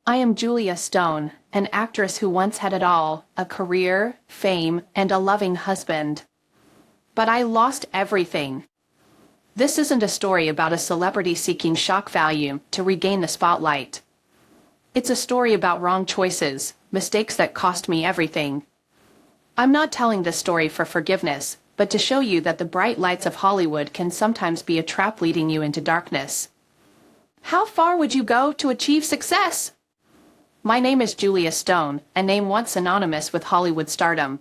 I am Julia Stone, an actress who once had it all, a career, fame, and a loving husband. But I lost everything. This isn't a story about a celebrity seeking shock value to regain the spotlight. It's a story about wrong choices, mistakes that cost me everything. I'm not telling this story for forgiveness, but to show you that the bright lights of Hollywood can sometimes be a trap leading you into darkness. How far would you go to achieve success? My name is Julia Stone, a name once synonymous with Hollywood stardom.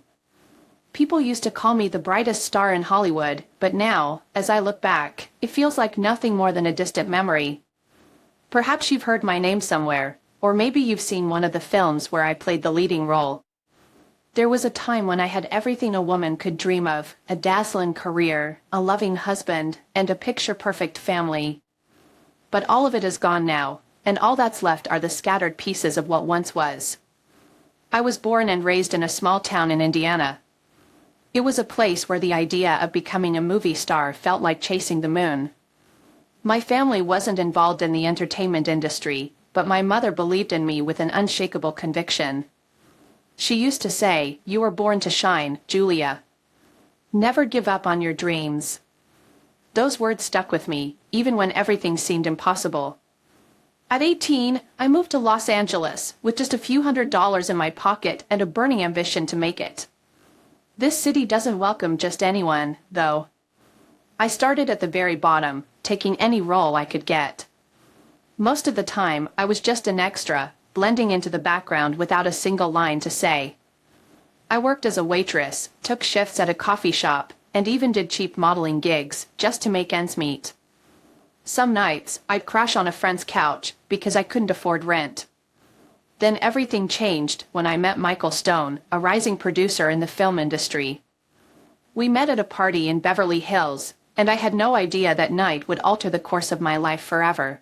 People used to call me the brightest star in Hollywood, but now, as I look back, it feels like nothing more than a distant memory. Perhaps you've heard my name somewhere, or maybe you've seen one of the films where I played the leading role. There was a time when I had everything a woman could dream of, a dazzling career, a loving husband, and a picture-perfect family. But all of it is gone now, and all that's left are the scattered pieces of what once was. I was born and raised in a small town in Indiana. It was a place where the idea of becoming a movie star felt like chasing the moon. My family wasn't involved in the entertainment industry, but my mother believed in me with an unshakable conviction. She used to say, "You were born to shine, Julia. Never give up on your dreams." Those words stuck with me, even when everything seemed impossible. At 18, I moved to Los Angeles with just a few $100s in my pocket and a burning ambition to make it. This city doesn't welcome just anyone, though. I started at the very bottom, taking any role I could get. Most of the time, I was just an extra, blending into the background without a single line to say. I worked as a waitress, took shifts at a coffee shop, and even did cheap modeling gigs, just to make ends meet. Some nights, I'd crash on a friend's couch, because I couldn't afford rent. Then everything changed when I met Michael Stone, a rising producer in the film industry. We met at a party in Beverly Hills, and I had no idea that night would alter the course of my life forever.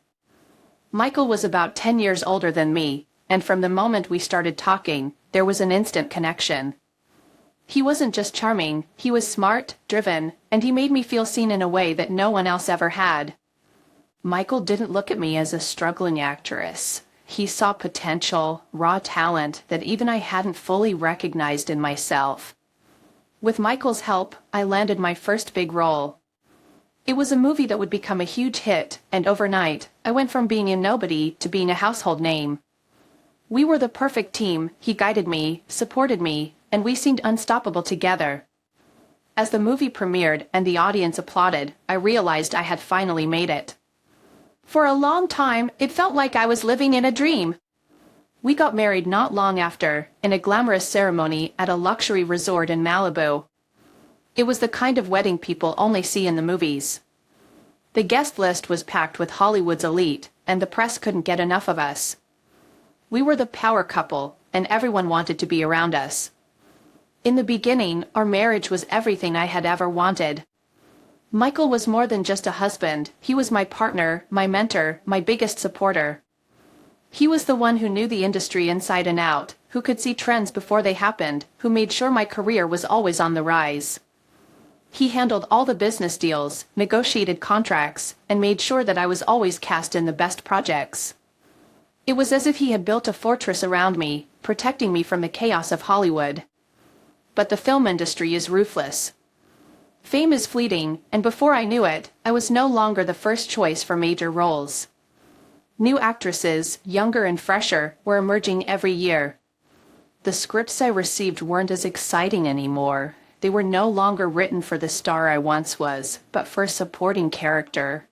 Michael was about 10 years older than me, and from the moment we started talking, there was an instant connection. He wasn't just charming, he was smart, driven, and he made me feel seen in a way that no one else ever had. Michael didn't look at me as a struggling actress. He saw potential, raw talent that even I hadn't fully recognized in myself. With Michael's help, I landed my first big role. It was a movie that would become a huge hit, and overnight, I went from being a nobody to being a household name. We were the perfect team. He guided me, supported me, and we seemed unstoppable together. As the movie premiered and the audience applauded, I realized I had finally made it. For a long time, it felt like I was living in a dream. We got married not long after, in a glamorous ceremony at a luxury resort in Malibu. It was the kind of wedding people only see in the movies. The guest list was packed with Hollywood's elite, and the press couldn't get enough of us. We were the power couple, and everyone wanted to be around us. In the beginning, our marriage was everything I had ever wanted. Michael was more than just a husband. He was my partner, my mentor, my biggest supporter. He was the one who knew the industry inside and out, who could see trends before they happened, who made sure my career was always on the rise. He handled all the business deals, negotiated contracts, and made sure that I was always cast in the best projects. It was as if he had built a fortress around me, protecting me from the chaos of Hollywood. But the film industry is ruthless. Fame is fleeting, and before I knew it, I was no longer the first choice for major roles. New actresses, younger and fresher, were emerging every year. The scripts I received weren't as exciting anymore. They were no longer written for the star I once was, but for a supporting character.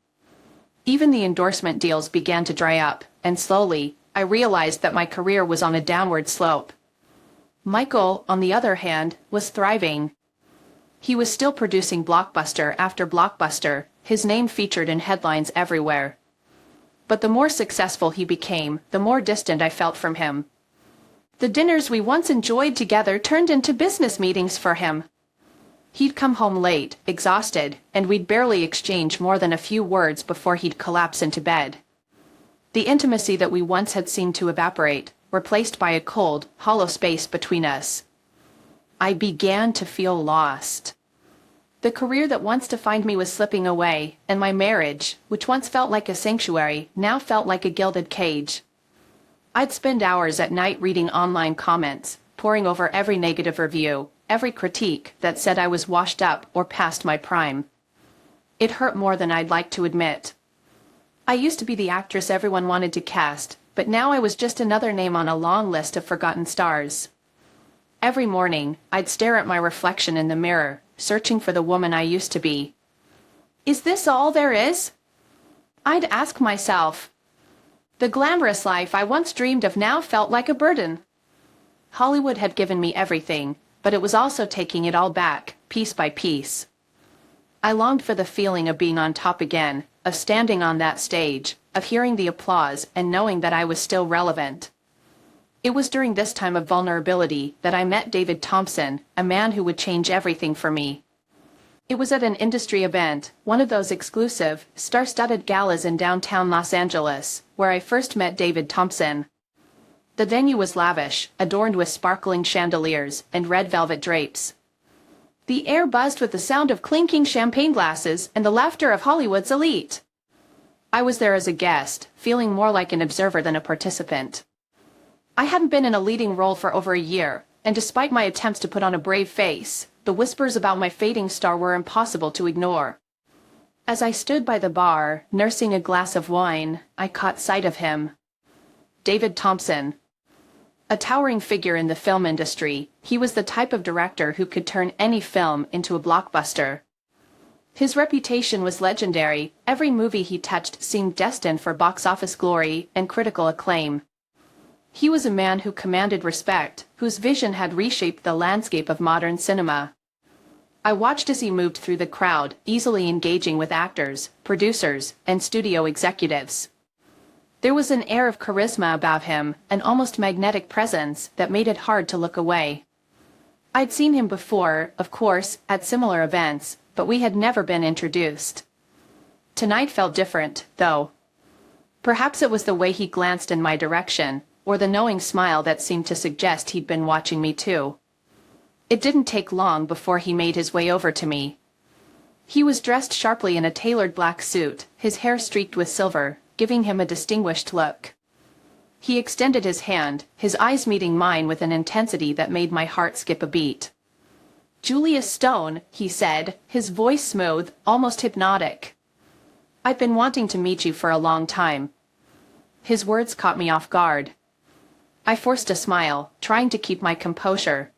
Even the endorsement deals began to dry up, and slowly, I realized that my career was on a downward slope. Michael, on the other hand, was thriving. He was still producing blockbuster after blockbuster, his name featured in headlines everywhere. But the more successful he became, the more distant I felt from him. The dinners we once enjoyed together turned into business meetings for him. He'd come home late, exhausted, and we'd barely exchange more than a few words before he'd collapse into bed. The intimacy that we once had seemed to evaporate, replaced by a cold, hollow space between us. I began to feel lost. The career that once defined me was slipping away, and my marriage, which once felt like a sanctuary, now felt like a gilded cage. I'd spend hours at night reading online comments, poring over every negative review, every critique that said I was washed up or past my prime. It hurt more than I'd like to admit. I used to be the actress everyone wanted to cast, but now I was just another name on a long list of forgotten stars. Every morning, I'd stare at my reflection in the mirror, searching for the woman I used to be. Is this all there is? I'd ask myself. The glamorous life I once dreamed of now felt like a burden. Hollywood had given me everything, but it was also taking it all back, piece by piece. I longed for the feeling of being on top again, of standing on that stage, of hearing the applause and knowing that I was still relevant. It was during this time of vulnerability that I met David Thompson, a man who would change everything for me. It was at an industry event, one of those exclusive, star-studded galas in downtown Los Angeles, where I first met David Thompson. The venue was lavish, adorned with sparkling chandeliers and red velvet drapes. The air buzzed with the sound of clinking champagne glasses and the laughter of Hollywood's elite. I was there as a guest, feeling more like an observer than a participant. I hadn't been in a leading role for over a year, and despite my attempts to put on a brave face, the whispers about my fading star were impossible to ignore. As I stood by the bar, nursing a glass of wine, I caught sight of him. David Thompson. A towering figure in the film industry, he was the type of director who could turn any film into a blockbuster. His reputation was legendary. Every movie he touched seemed destined for box office glory and critical acclaim. He was a man who commanded respect, whose vision had reshaped the landscape of modern cinema. I watched as he moved through the crowd, easily engaging with actors, producers, and studio executives. There was an air of charisma about him, an almost magnetic presence that made it hard to look away. I'd seen him before, of course, at similar events, but we had never been introduced. Tonight felt different, though. Perhaps it was the way he glanced in my direction, or the knowing smile that seemed to suggest he'd been watching me too. It didn't take long before he made his way over to me. He was dressed sharply in a tailored black suit, his hair streaked with silver, giving him a distinguished look. He extended his hand, his eyes meeting mine with an intensity that made my heart skip a beat. "Julia Stone," he said, his voice smooth, almost hypnotic. "I've been wanting to meet you for a long time." His words caught me off guard. I forced a smile, trying to keep my composure.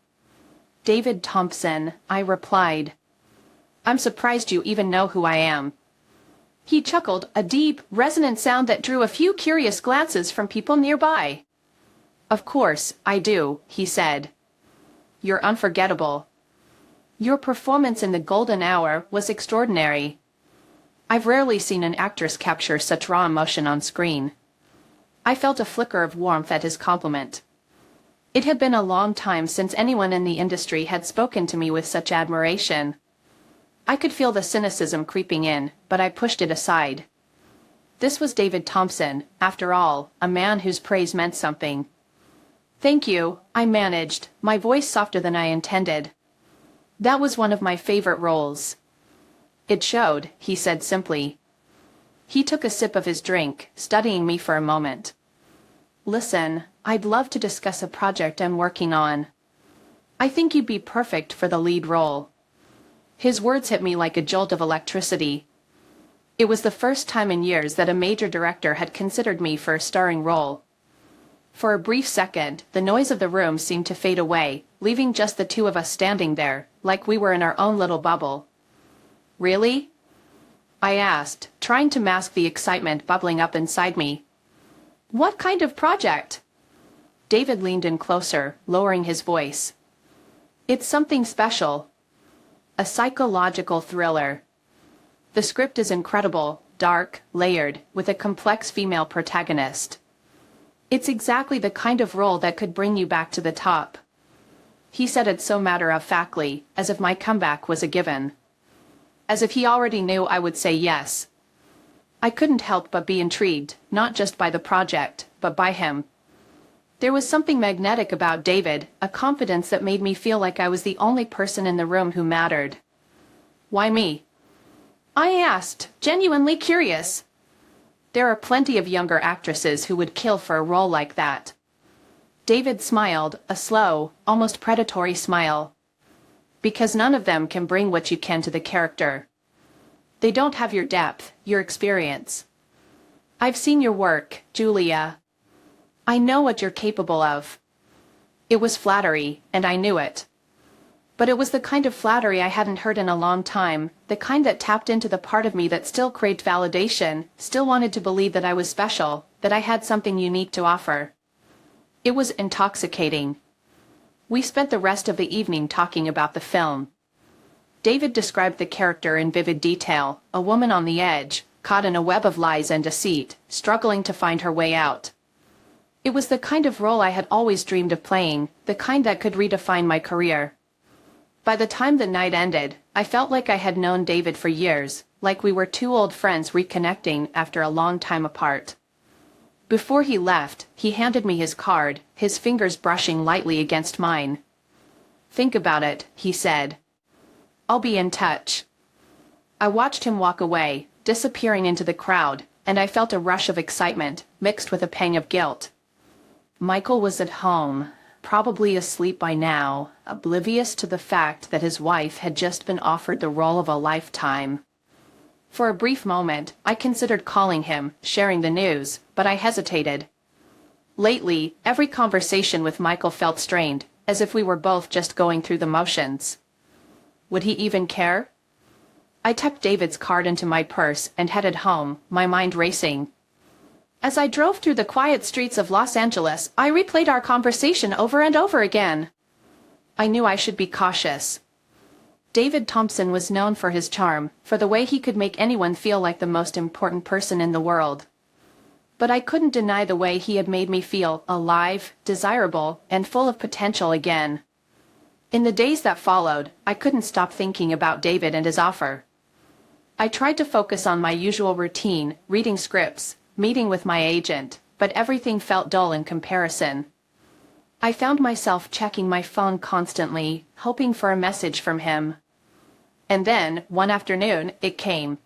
"David Thompson," I replied. "I'm surprised you even know who I am." He chuckled, a deep, resonant sound that drew a few curious glances from people nearby. "Of course, I do," he said. "You're unforgettable. Your performance in The Golden Hour was extraordinary. I've rarely seen an actress capture such raw emotion on screen." I felt a flicker of warmth at his compliment. It had been a long time since anyone in the industry had spoken to me with such admiration. I could feel the cynicism creeping in, but I pushed it aside. This was David Thompson, after all, a man whose praise meant something. "Thank you," I managed, my voice softer than I intended. "That was one of my favorite roles." "It showed," he said simply. He took a sip of his drink, studying me for a moment. "Listen, I'd love to discuss a project I'm working on. I think you'd be perfect for the lead role." His words hit me like a jolt of electricity. It was the first time in years that a major director had considered me for a starring role. For a brief second, the noise of the room seemed to fade away, leaving just the two of us standing there, like we were in our own little bubble. "Really?" I asked, trying to mask the excitement bubbling up inside me. "What kind of project?" David leaned in closer, lowering his voice. "It's something special. A psychological thriller. The script is incredible, dark, layered, with a complex female protagonist. It's exactly the kind of role that could bring you back to the top." He said it so matter-of-factly, as if my comeback was a given. As if he already knew I would say yes. I couldn't help but be intrigued, not just by the project, but by him. There was something magnetic about David, a confidence that made me feel like I was the only person in the room who mattered. "Why me?" I asked, genuinely curious. There are plenty of younger actresses who would kill for a role like that. David smiled, a slow, almost predatory smile. Because none of them can bring what you can to the character. They don't have your depth, your experience. I've seen your work, Julia. I know what you're capable of. It was flattery, and I knew it. But it was the kind of flattery I hadn't heard in a long time, the kind that tapped into the part of me that still craved validation, still wanted to believe that I was special, that I had something unique to offer. It was intoxicating. We spent the rest of the evening talking about the film. David described the character in vivid detail, a woman on the edge, caught in a web of lies and deceit, struggling to find her way out. It was the kind of role I had always dreamed of playing, the kind that could redefine my career. By the time the night ended, I felt like I had known David for years, like we were two old friends reconnecting after a long time apart. Before he left, he handed me his card, his fingers brushing lightly against mine. "Think about it," he said. "I'll be in touch." I watched him walk away, disappearing into the crowd, and I felt a rush of excitement, mixed with a pang of guilt. Michael was at home, probably asleep by now, oblivious to the fact that his wife had just been offered the role of a lifetime. For a brief moment, I considered calling him, sharing the news, but I hesitated. Lately, every conversation with Michael felt strained, as if we were both just going through the motions. Would he even care? I tucked David's card into my purse and headed home, my mind racing. As I drove through the quiet streets of Los Angeles, I replayed our conversation over and over again. I knew I should be cautious. David Thompson was known for his charm, for the way he could make anyone feel like the most important person in the world. But I couldn't deny the way he had made me feel alive, desirable, and full of potential again. In the days that followed, I couldn't stop thinking about David and his offer. I tried to focus on my usual routine, reading scripts, meeting with my agent, but everything felt dull in comparison. I found myself checking my phone constantly, hoping for a message from him. And then, one afternoon, it came.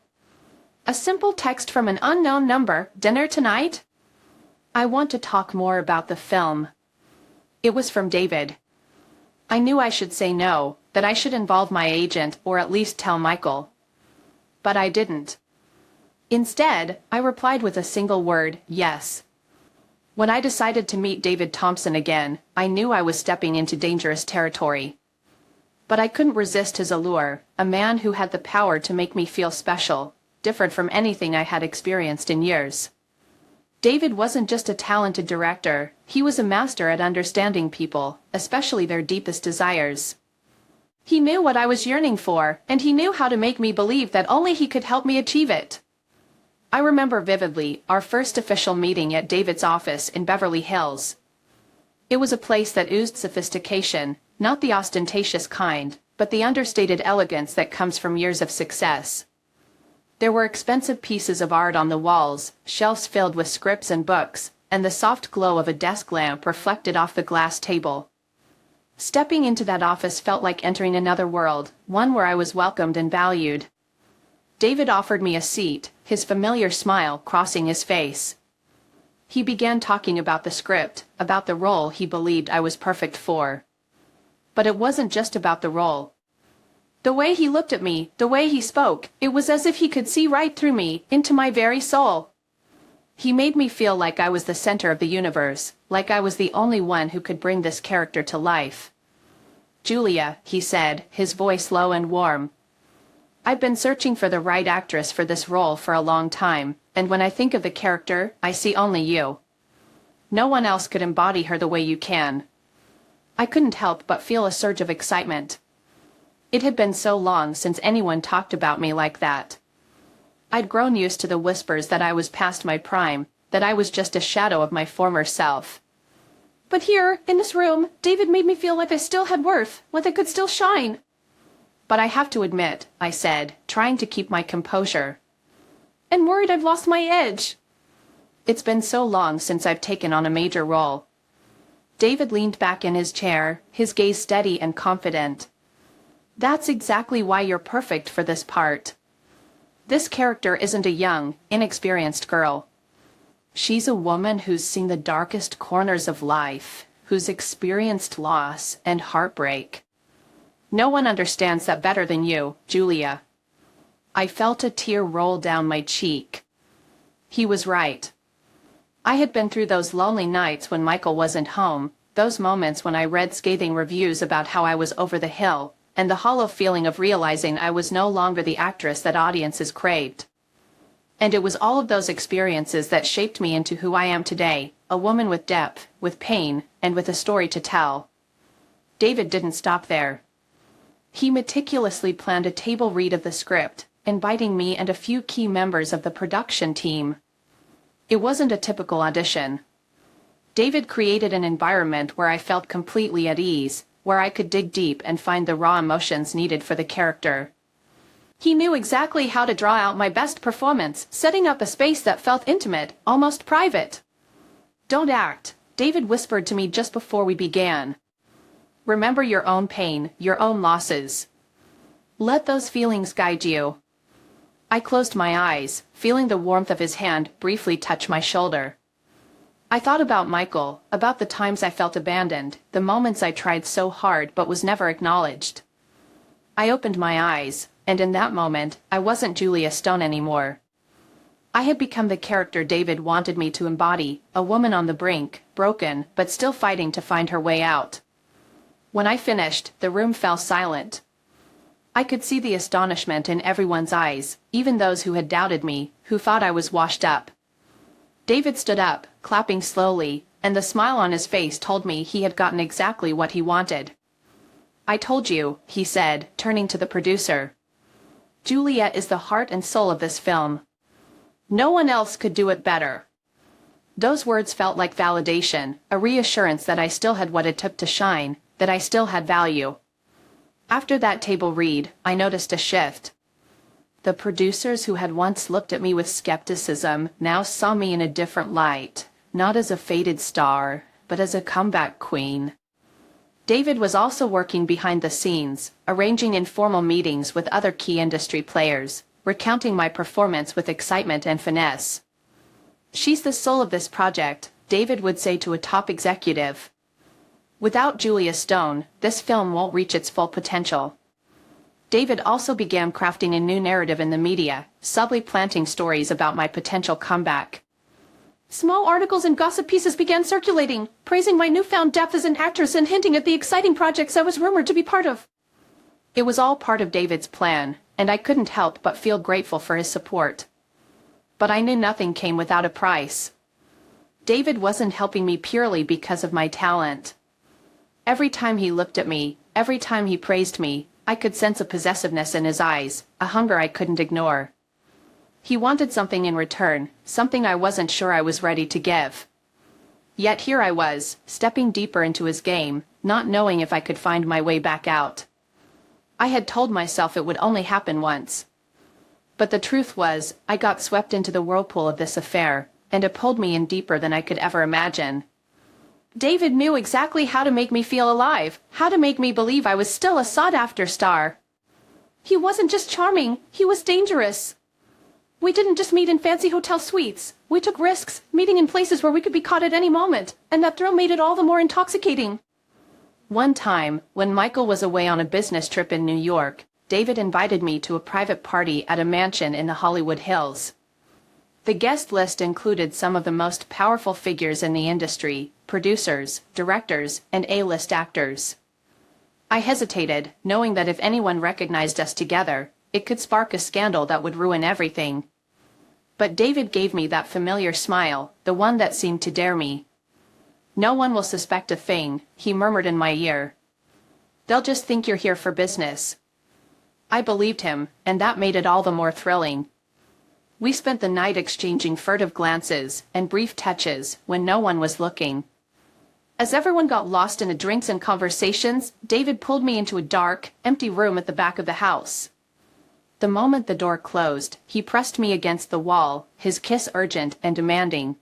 A simple text from an unknown number, "Dinner tonight?" "I want to talk more about the film." It was from David. I knew I should say no, that I should involve my agent or at least tell Michael. But I didn't. Instead, I replied with a single word, yes. When I decided to meet David Thompson again, I knew I was stepping into dangerous territory. But I couldn't resist his allure, a man who had the power to make me feel special, different from anything I had experienced in years. David wasn't just a talented director, he was a master at understanding people, especially their deepest desires. He knew what I was yearning for, and he knew how to make me believe that only he could help me achieve it. I remember vividly our first official meeting at David's office in Beverly Hills. It was a place that oozed sophistication, not the ostentatious kind, but the understated elegance that comes from years of success. There were expensive pieces of art on the walls, shelves filled with scripts and books, and the soft glow of a desk lamp reflected off the glass table. Stepping into that office felt like entering another world, one where I was welcomed and valued. David offered me a seat, his familiar smile crossing his face. He began talking about the script, about the role he believed I was perfect for. But it wasn't just about the role. The way he looked at me, the way he spoke, it was as if he could see right through me, into my very soul. He made me feel like I was the center of the universe, like I was the only one who could bring this character to life. "Julia," he said, his voice low and warm. "I've been searching for the right actress for this role for a long time, and when I think of the character, I see only you. No one else could embody her the way you can." I couldn't help but feel a surge of excitement. It had been so long since anyone talked about me like that. I'd grown used to the whispers that I was past my prime, that I was just a shadow of my former self. But here, in this room, David made me feel like I still had worth, like I could still shine. "But I have to admit," I said, trying to keep my composure. "I'm worried I've lost my edge." It's been so long since I've taken on a major role. David leaned back in his chair, his gaze steady and confident. "That's exactly why you're perfect for this part. This character isn't a young, inexperienced girl. She's a woman who's seen the darkest corners of life, who's experienced loss and heartbreak. No one understands that better than you, Julia. I felt a tear roll down my cheek. He was right. I had been through those lonely nights when Michael wasn't home, those moments when I read scathing reviews about how I was over the hill, and the hollow feeling of realizing I was no longer the actress that audiences craved. And it was all of those experiences that shaped me into who I am today, a woman with depth, with pain, and with a story to tell. David didn't stop there. He meticulously planned a table read of the script, inviting me and a few key members of the production team. It wasn't a typical audition. David created an environment where I felt completely at ease, where I could dig deep and find the raw emotions needed for the character. He knew exactly how to draw out my best performance, setting up a space that felt intimate, almost private. "Don't act," David whispered to me just before we began. "Remember your own pain, your own losses. Let those feelings guide you." I closed my eyes, feeling the warmth of his hand briefly touch my shoulder. I thought about Michael, about the times I felt abandoned, the moments I tried so hard but was never acknowledged. I opened my eyes, and in that moment, I wasn't Julia Stone anymore. I had become the character David wanted me to embody, a woman on the brink, broken, but still fighting to find her way out. When I finished, the room fell silent. I could see the astonishment in everyone's eyes, even those who had doubted me, who thought I was washed up. David stood up, clapping slowly, and the smile on his face told me he had gotten exactly what he wanted. "I told you," he said, turning to the producer. "Julia is the heart and soul of this film. No one else could do it better." Those words felt like validation, a reassurance that I still had what it took to shine, that I still had value. After that table read, I noticed a shift. The producers who had once looked at me with skepticism now saw me in a different light, not as a faded star, but as a comeback queen. David was also working behind the scenes, arranging informal meetings with other key industry players, recounting my performance with excitement and finesse. "She's the soul of this project," David would say to a top executive. "Without Julia Stone, this film won't reach its full potential." David also began crafting a new narrative in the media, subtly planting stories about my potential comeback. Small articles and gossip pieces began circulating, praising my newfound depth as an actress and hinting at the exciting projects I was rumored to be part of. It was all part of David's plan, and I couldn't help but feel grateful for his support. But I knew nothing came without a price. David wasn't helping me purely because of my talent. Every time he looked at me, every time he praised me, I could sense a possessiveness in his eyes, a hunger I couldn't ignore. He wanted something in return, something I wasn't sure I was ready to give. Yet here I was, stepping deeper into his game, not knowing if I could find my way back out. I had told myself it would only happen once. But the truth was, I got swept into the whirlpool of this affair, and it pulled me in deeper than I could ever imagine. David knew exactly how to make me feel alive, how to make me believe I was still a sought-after star. He wasn't just charming, he was dangerous. We didn't just meet in fancy hotel suites. We took risks, meeting in places where we could be caught at any moment, and that thrill made it all the more intoxicating. One time, when Michael was away on a business trip in New York, David invited me to a private party at a mansion in the Hollywood Hills. The guest list included some of the most powerful figures in the industry, producers, directors, and A-list actors. I hesitated, knowing that if anyone recognized us together, it could spark a scandal that would ruin everything. But David gave me that familiar smile, the one that seemed to dare me. "No one will suspect a thing," he murmured in my ear. "They'll just think you're here for business." I believed him, and that made it all the more thrilling. We spent the night exchanging furtive glances and brief touches when no one was looking. As everyone got lost in the drinks and conversations, David pulled me into a dark, empty room at the back of the house. The moment the door closed, he pressed me against the wall, his kiss urgent and demanding.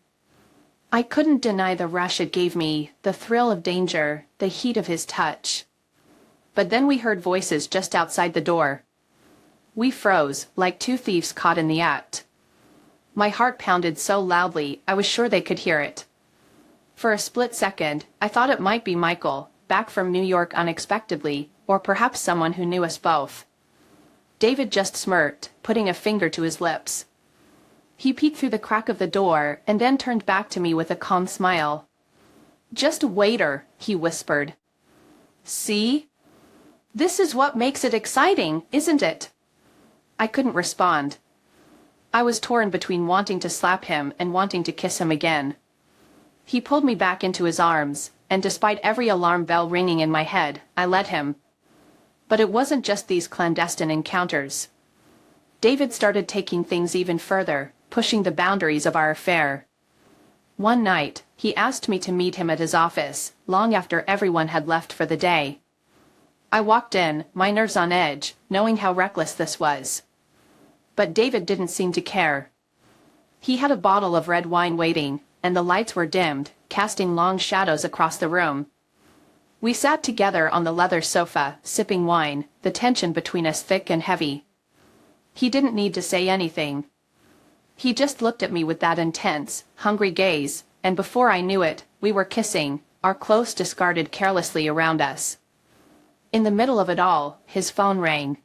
I couldn't deny the rush it gave me, the thrill of danger, the heat of his touch. But then we heard voices just outside the door. We froze, like two thieves caught in the act. My heart pounded so loudly I was sure they could hear it. For a split second, I thought it might be Michael, back from New York unexpectedly, or perhaps someone who knew us both. David just smirked, putting a finger to his lips. He peeked through the crack of the door and then turned back to me with a calm smile. "Just a waiter," he whispered. "See? This is what makes it exciting, isn't it?" I couldn't respond. I was torn between wanting to slap him and wanting to kiss him again. He pulled me back into his arms, and despite every alarm bell ringing in my head, I let him. But it wasn't just these clandestine encounters. David started taking things even further, pushing the boundaries of our affair. One night, he asked me to meet him at his office, long after everyone had left for the day. I walked in, my nerves on edge, knowing how reckless this was. But David didn't seem to care. He had a bottle of red wine waiting, and the lights were dimmed, casting long shadows across the room. We sat together on the leather sofa, sipping wine, the tension between us thick and heavy. He didn't need to say anything. He just looked at me with that intense, hungry gaze, and before I knew it, we were kissing, our clothes discarded carelessly around us. In the middle of it all, his phone rang.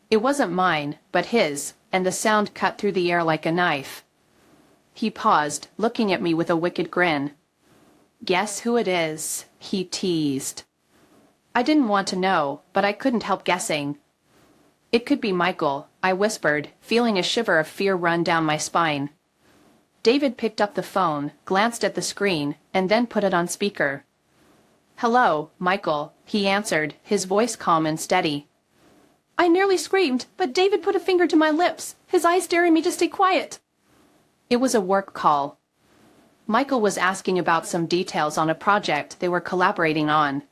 It wasn't mine, but his, and the sound cut through the air like a knife. He paused, looking at me with a wicked grin. "Guess who it is?" he teased. I didn't want to know, but I couldn't help guessing. "It could be Michael," I whispered, feeling a shiver of fear run down my spine. David picked up the phone, glanced at the screen, and then put it on speaker. "Hello, Michael," he answered, his voice calm and steady. I nearly screamed, but David put a finger to my lips, his eyes daring me to stay quiet. It was a work call. Michael was asking about some details on a project they were collaborating on.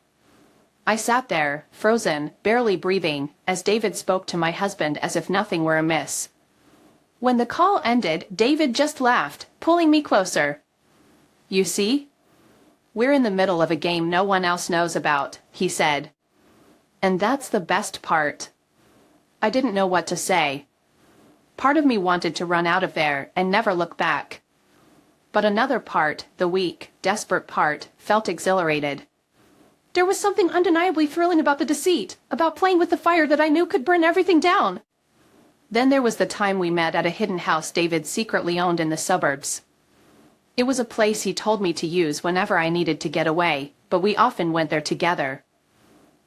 I sat there, frozen, barely breathing, as David spoke to my husband as if nothing were amiss. When the call ended, David just laughed, pulling me closer. "You see? We're in the middle of a game no one else knows about," he said. "And that's the best part." I didn't know what to say. Part of me wanted to run out of there and never look back. But another part, the weak, desperate part, felt exhilarated. There was something undeniably thrilling about the deceit, about playing with the fire that I knew could burn everything down. Then there was the time we met at a hidden house David secretly owned in the suburbs. It was a place he told me to use whenever I needed to get away, but we often went there together.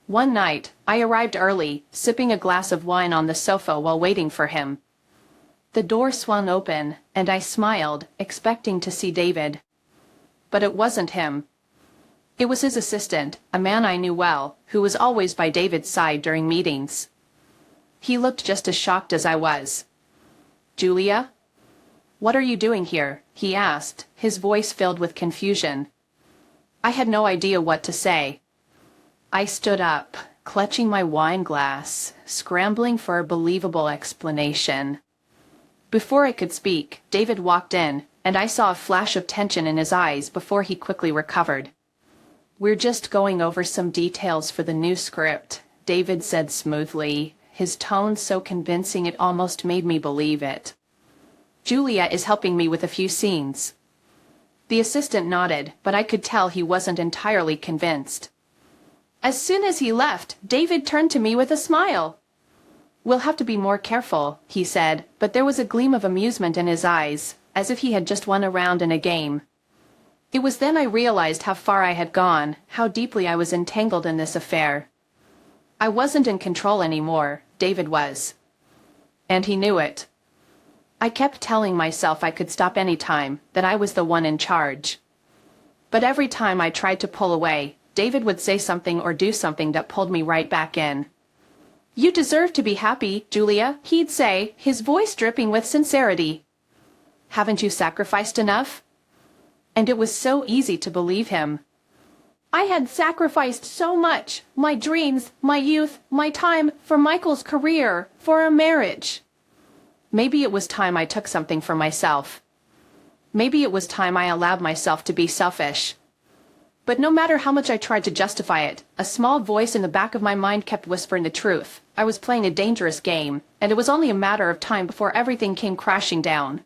One night, I arrived early, sipping a glass of wine on the sofa while waiting for him. The door swung open, and I smiled, expecting to see David. But it wasn't him. It was his assistant, a man I knew well, who was always by David's side during meetings. He looked just as shocked as I was. "Julia? What are you doing here?" he asked, his voice filled with confusion. I had no idea what to say. I stood up, clutching my wine glass, scrambling for a believable explanation. Before I could speak, David walked in, and I saw a flash of tension in his eyes before he quickly recovered. "We're just going over some details for the new script," David said smoothly, his tone so convincing it almost made me believe it. "Julia is helping me with a few scenes." The assistant nodded, but I could tell he wasn't entirely convinced. As soon as he left, David turned to me with a smile. "We'll have to be more careful," he said, but there was a gleam of amusement in his eyes, as if he had just won a round in a game. It was then I realized how far I had gone, how deeply I was entangled in this affair. I wasn't in control anymore, David was. And he knew it. I kept telling myself I could stop any time, that I was the one in charge. But every time I tried to pull away, David would say something or do something that pulled me right back in. "You deserve to be happy, Julia," he'd say, his voice dripping with sincerity. "Haven't you sacrificed enough?" And it was so easy to believe him. I had sacrificed so much, my dreams, my youth, my time, for Michael's career, for a marriage. Maybe it was time I took something for myself. Maybe it was time I allowed myself to be selfish. But no matter how much I tried to justify it, a small voice in the back of my mind kept whispering the truth. I was playing a dangerous game, and it was only a matter of time before everything came crashing down.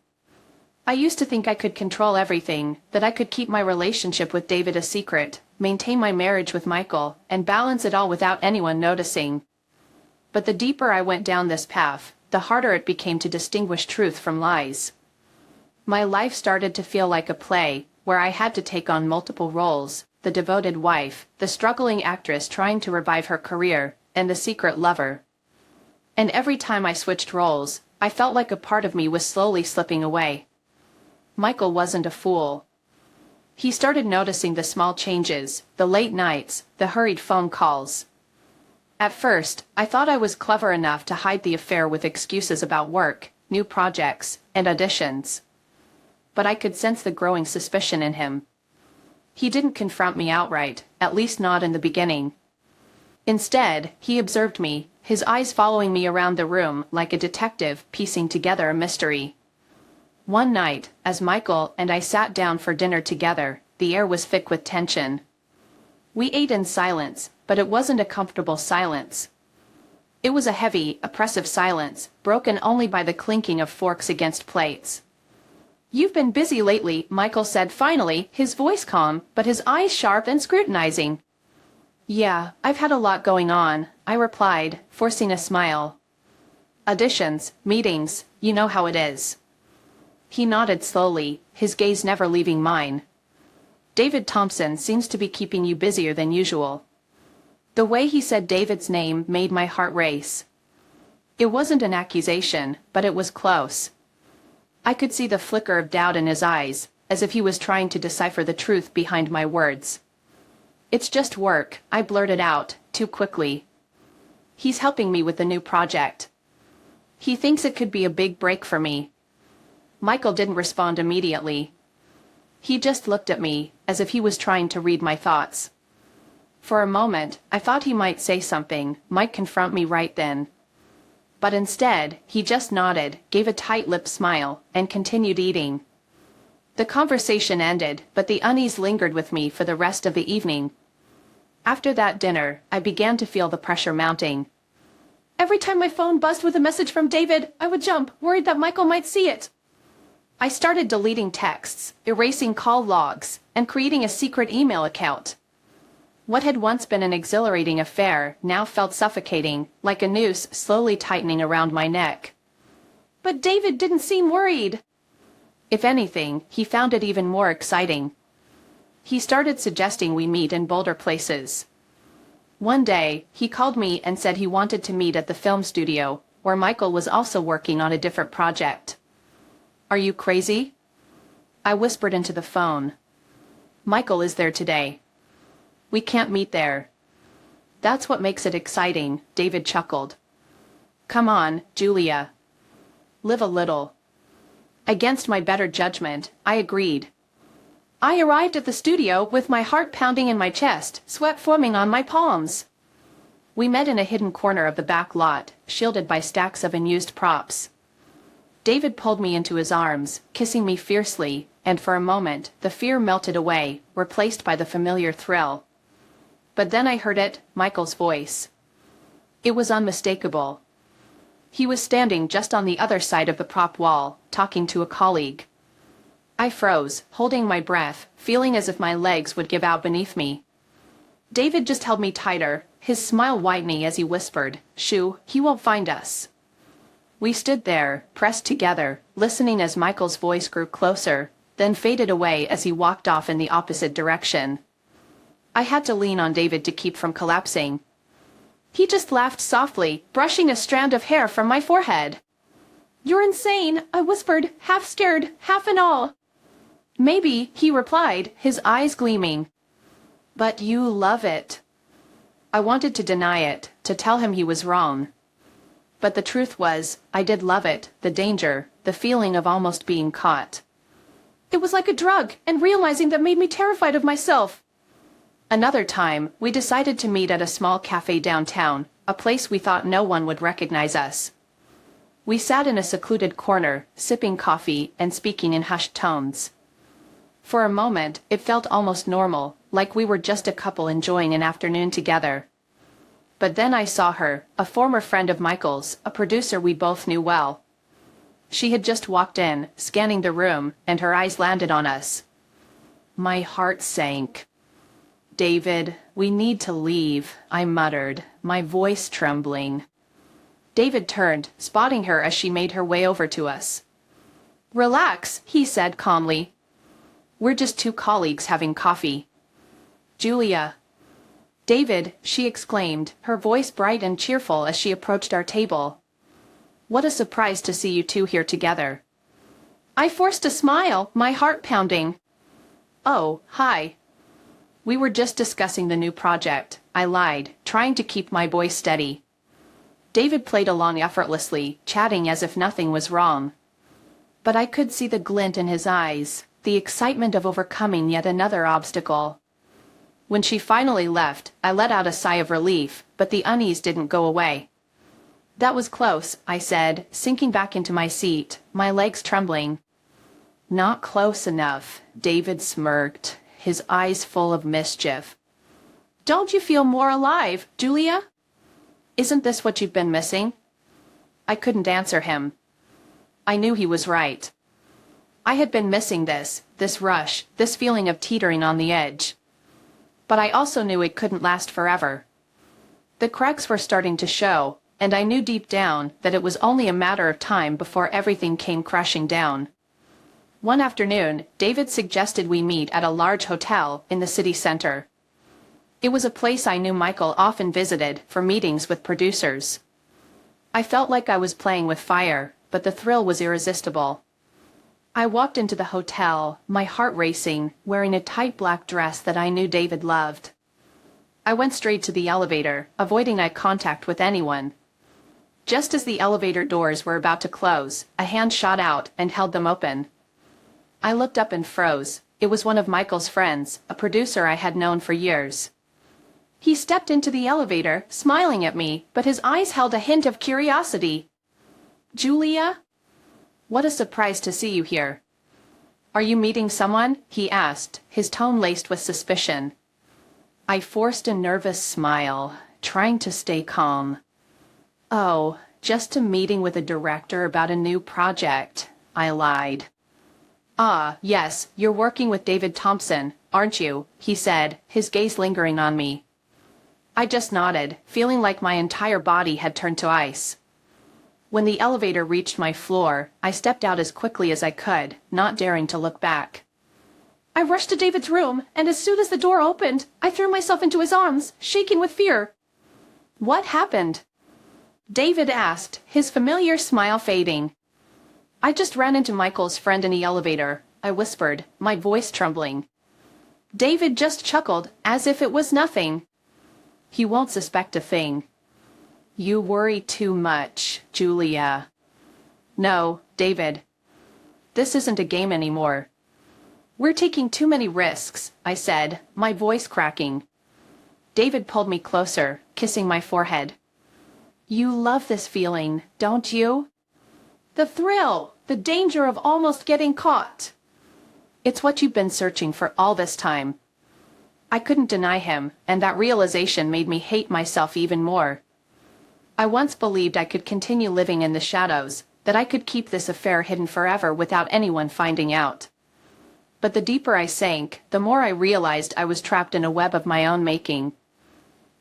I used to think I could control everything, that I could keep my relationship with David a secret, maintain my marriage with Michael, and balance it all without anyone noticing. But the deeper I went down this path, the harder it became to distinguish truth from lies. My life started to feel like a play, where I had to take on multiple roles: the devoted wife, the struggling actress trying to revive her career, and the secret lover. And every time I switched roles, I felt like a part of me was slowly slipping away. Michael wasn't a fool. He started noticing the small changes, the late nights, the hurried phone calls. At first, I thought I was clever enough to hide the affair with excuses about work, new projects, and auditions. But I could sense the growing suspicion in him. He didn't confront me outright, at least not in the beginning. Instead, he observed me, his eyes following me around the room like a detective piecing together a mystery. One night, as Michael and I sat down for dinner together, the air was thick with tension. We ate in silence, but it wasn't a comfortable silence. It was a heavy, oppressive silence, broken only by the clinking of forks against plates. "You've been busy lately," Michael said finally, his voice calm, but his eyes sharp and scrutinizing. "Yeah, I've had a lot going on," I replied, forcing a smile. "Auditions, meetings, you know how it is." He nodded slowly, his gaze never leaving mine. "David Thompson seems to be keeping you busier than usual." The way he said David's name made my heart race. It wasn't an accusation, but it was close. I could see the flicker of doubt in his eyes, as if he was trying to decipher the truth behind my words. "It's just work," I blurted out, too quickly. "He's helping me with the new project. He thinks it could be a big break for me." Michael didn't respond immediately. He just looked at me, as if he was trying to read my thoughts. For a moment, I thought he might say something, might confront me right then. But instead, he just nodded, gave a tight-lipped smile, and continued eating. The conversation ended, but the unease lingered with me for the rest of the evening. After that dinner, I began to feel the pressure mounting. Every time my phone buzzed with a message from David, I would jump, worried that Michael might see it. I started deleting texts, erasing call logs, and creating a secret email account. What had once been an exhilarating affair now felt suffocating, like a noose slowly tightening around my neck. But David didn't seem worried. If anything, he found it even more exciting. He started suggesting we meet in bolder places. One day, he called me and said he wanted to meet at the film studio, where Michael was also working on a different project. "Are you crazy?" I whispered into the phone. "Michael is there today. We can't meet there." "That's what makes it exciting," David chuckled. "Come on, Julia. Live a little." Against my better judgment, I agreed. I arrived at the studio with my heart pounding in my chest, sweat forming on my palms. We met in a hidden corner of the back lot, shielded by stacks of unused props. David pulled me into his arms, kissing me fiercely, and for a moment, the fear melted away, replaced by the familiar thrill. But then I heard it, Michael's voice. It was unmistakable. He was standing just on the other side of the prop wall, talking to a colleague. I froze, holding my breath, feeling as if my legs would give out beneath me. David just held me tighter, his smile widening as he whispered, "Shoo, he won't find us." We stood there, pressed together, listening as Michael's voice grew closer, then faded away as he walked off in the opposite direction. I had to lean on David to keep from collapsing. He just laughed softly, brushing a strand of hair from my forehead. "You're insane," I whispered, half scared, half in awe. "Maybe," he replied, his eyes gleaming. "But you love it." I wanted to deny it, to tell him he was wrong. But the truth was, I did love it, the danger, the feeling of almost being caught. It was like a drug, and realizing that made me terrified of myself. Another time, we decided to meet at a small cafe downtown, a place we thought no one would recognize us. We sat in a secluded corner, sipping coffee and speaking in hushed tones. For a moment, it felt almost normal, like we were just a couple enjoying an afternoon together. But then I saw her, a former friend of Michael's, a producer we both knew well. She had just walked in, scanning the room, and her eyes landed on us. My heart sank. "David, we need to leave," I muttered, my voice trembling. David turned, spotting her as she made her way over to us. "Relax," he said calmly. "We're just two colleagues having coffee." "Julia." "David," she exclaimed, her voice bright and cheerful as she approached our table. "What a surprise to see you two here together." I forced a smile, my heart pounding. "Oh, hi." "We were just discussing the new project," I lied, trying to keep my voice steady. David played along effortlessly, chatting as if nothing was wrong. But I could see the glint in his eyes, the excitement of overcoming yet another obstacle. When she finally left, I let out a sigh of relief, but the unease didn't go away. "That was close," I said, sinking back into my seat, my legs trembling. "Not close enough," David smirked, his eyes full of mischief. "Don't you feel more alive, Julia? Isn't this what you've been missing?" I couldn't answer him. I knew he was right. I had been missing this rush, this feeling of teetering on the edge. But I also knew it couldn't last forever. The cracks were starting to show, and I knew deep down that it was only a matter of time before everything came crashing down. One afternoon, David suggested we meet at a large hotel in the city center. It was a place I knew Michael often visited for meetings with producers. I felt like I was playing with fire, but the thrill was irresistible. I walked into the hotel, my heart racing, wearing a tight black dress that I knew David loved. I went straight to the elevator, avoiding eye contact with anyone. Just as the elevator doors were about to close, a hand shot out and held them open. I looked up and froze. It was one of Michael's friends, a producer I had known for years. He stepped into the elevator, smiling at me, but his eyes held a hint of curiosity. "Julia? What a surprise to see you here." "Are you meeting someone?" he asked, his tone laced with suspicion. I forced a nervous smile, trying to stay calm. "Oh, just a meeting with a director about a new project," I lied. "Ah, yes, you're working with David Thompson, aren't you?" he said, his gaze lingering on me. I just nodded, feeling like my entire body had turned to ice. When the elevator reached my floor, I stepped out as quickly as I could, not daring to look back. I rushed to David's room, and as soon as the door opened, I threw myself into his arms, shaking with fear. "What happened?" David asked, his familiar smile fading. "I just ran into Michael's friend in the elevator," I whispered, my voice trembling. David just chuckled, as if it was nothing. "He won't suspect a thing." "You worry too much, Julia." "No, David. This isn't a game anymore. We're taking too many risks," I said, my voice cracking. David pulled me closer, kissing my forehead. "You love this feeling, don't you? The thrill, the danger of almost getting caught. It's what you've been searching for all this time." I couldn't deny him, and that realization made me hate myself even more. I once believed I could continue living in the shadows, that I could keep this affair hidden forever without anyone finding out. But the deeper I sank, the more I realized I was trapped in a web of my own making.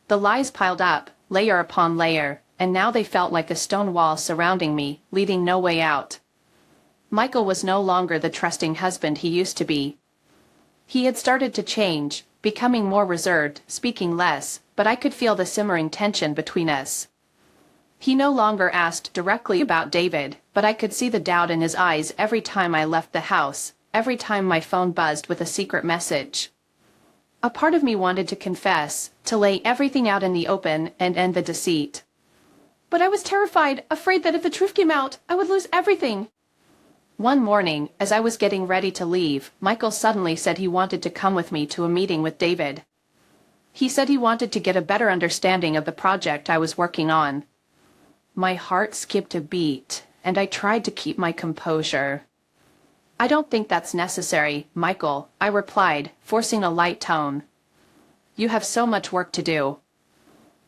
The lies piled up, layer upon layer, and now they felt like a stone wall surrounding me, leading no way out. Michael was no longer the trusting husband he used to be. He had started to change, becoming more reserved, speaking less, but I could feel the simmering tension between us. He no longer asked directly about David, but I could see the doubt in his eyes every time I left the house, every time my phone buzzed with a secret message. A part of me wanted to confess, to lay everything out in the open and end the deceit. But I was terrified, afraid that if the truth came out, I would lose everything. One morning, as I was getting ready to leave, Michael suddenly said he wanted to come with me to a meeting with David. He said he wanted to get a better understanding of the project I was working on. My heart skipped a beat, and I tried to keep my composure. "I don't think that's necessary, Michael," I replied, forcing a light tone. "You have so much work to do."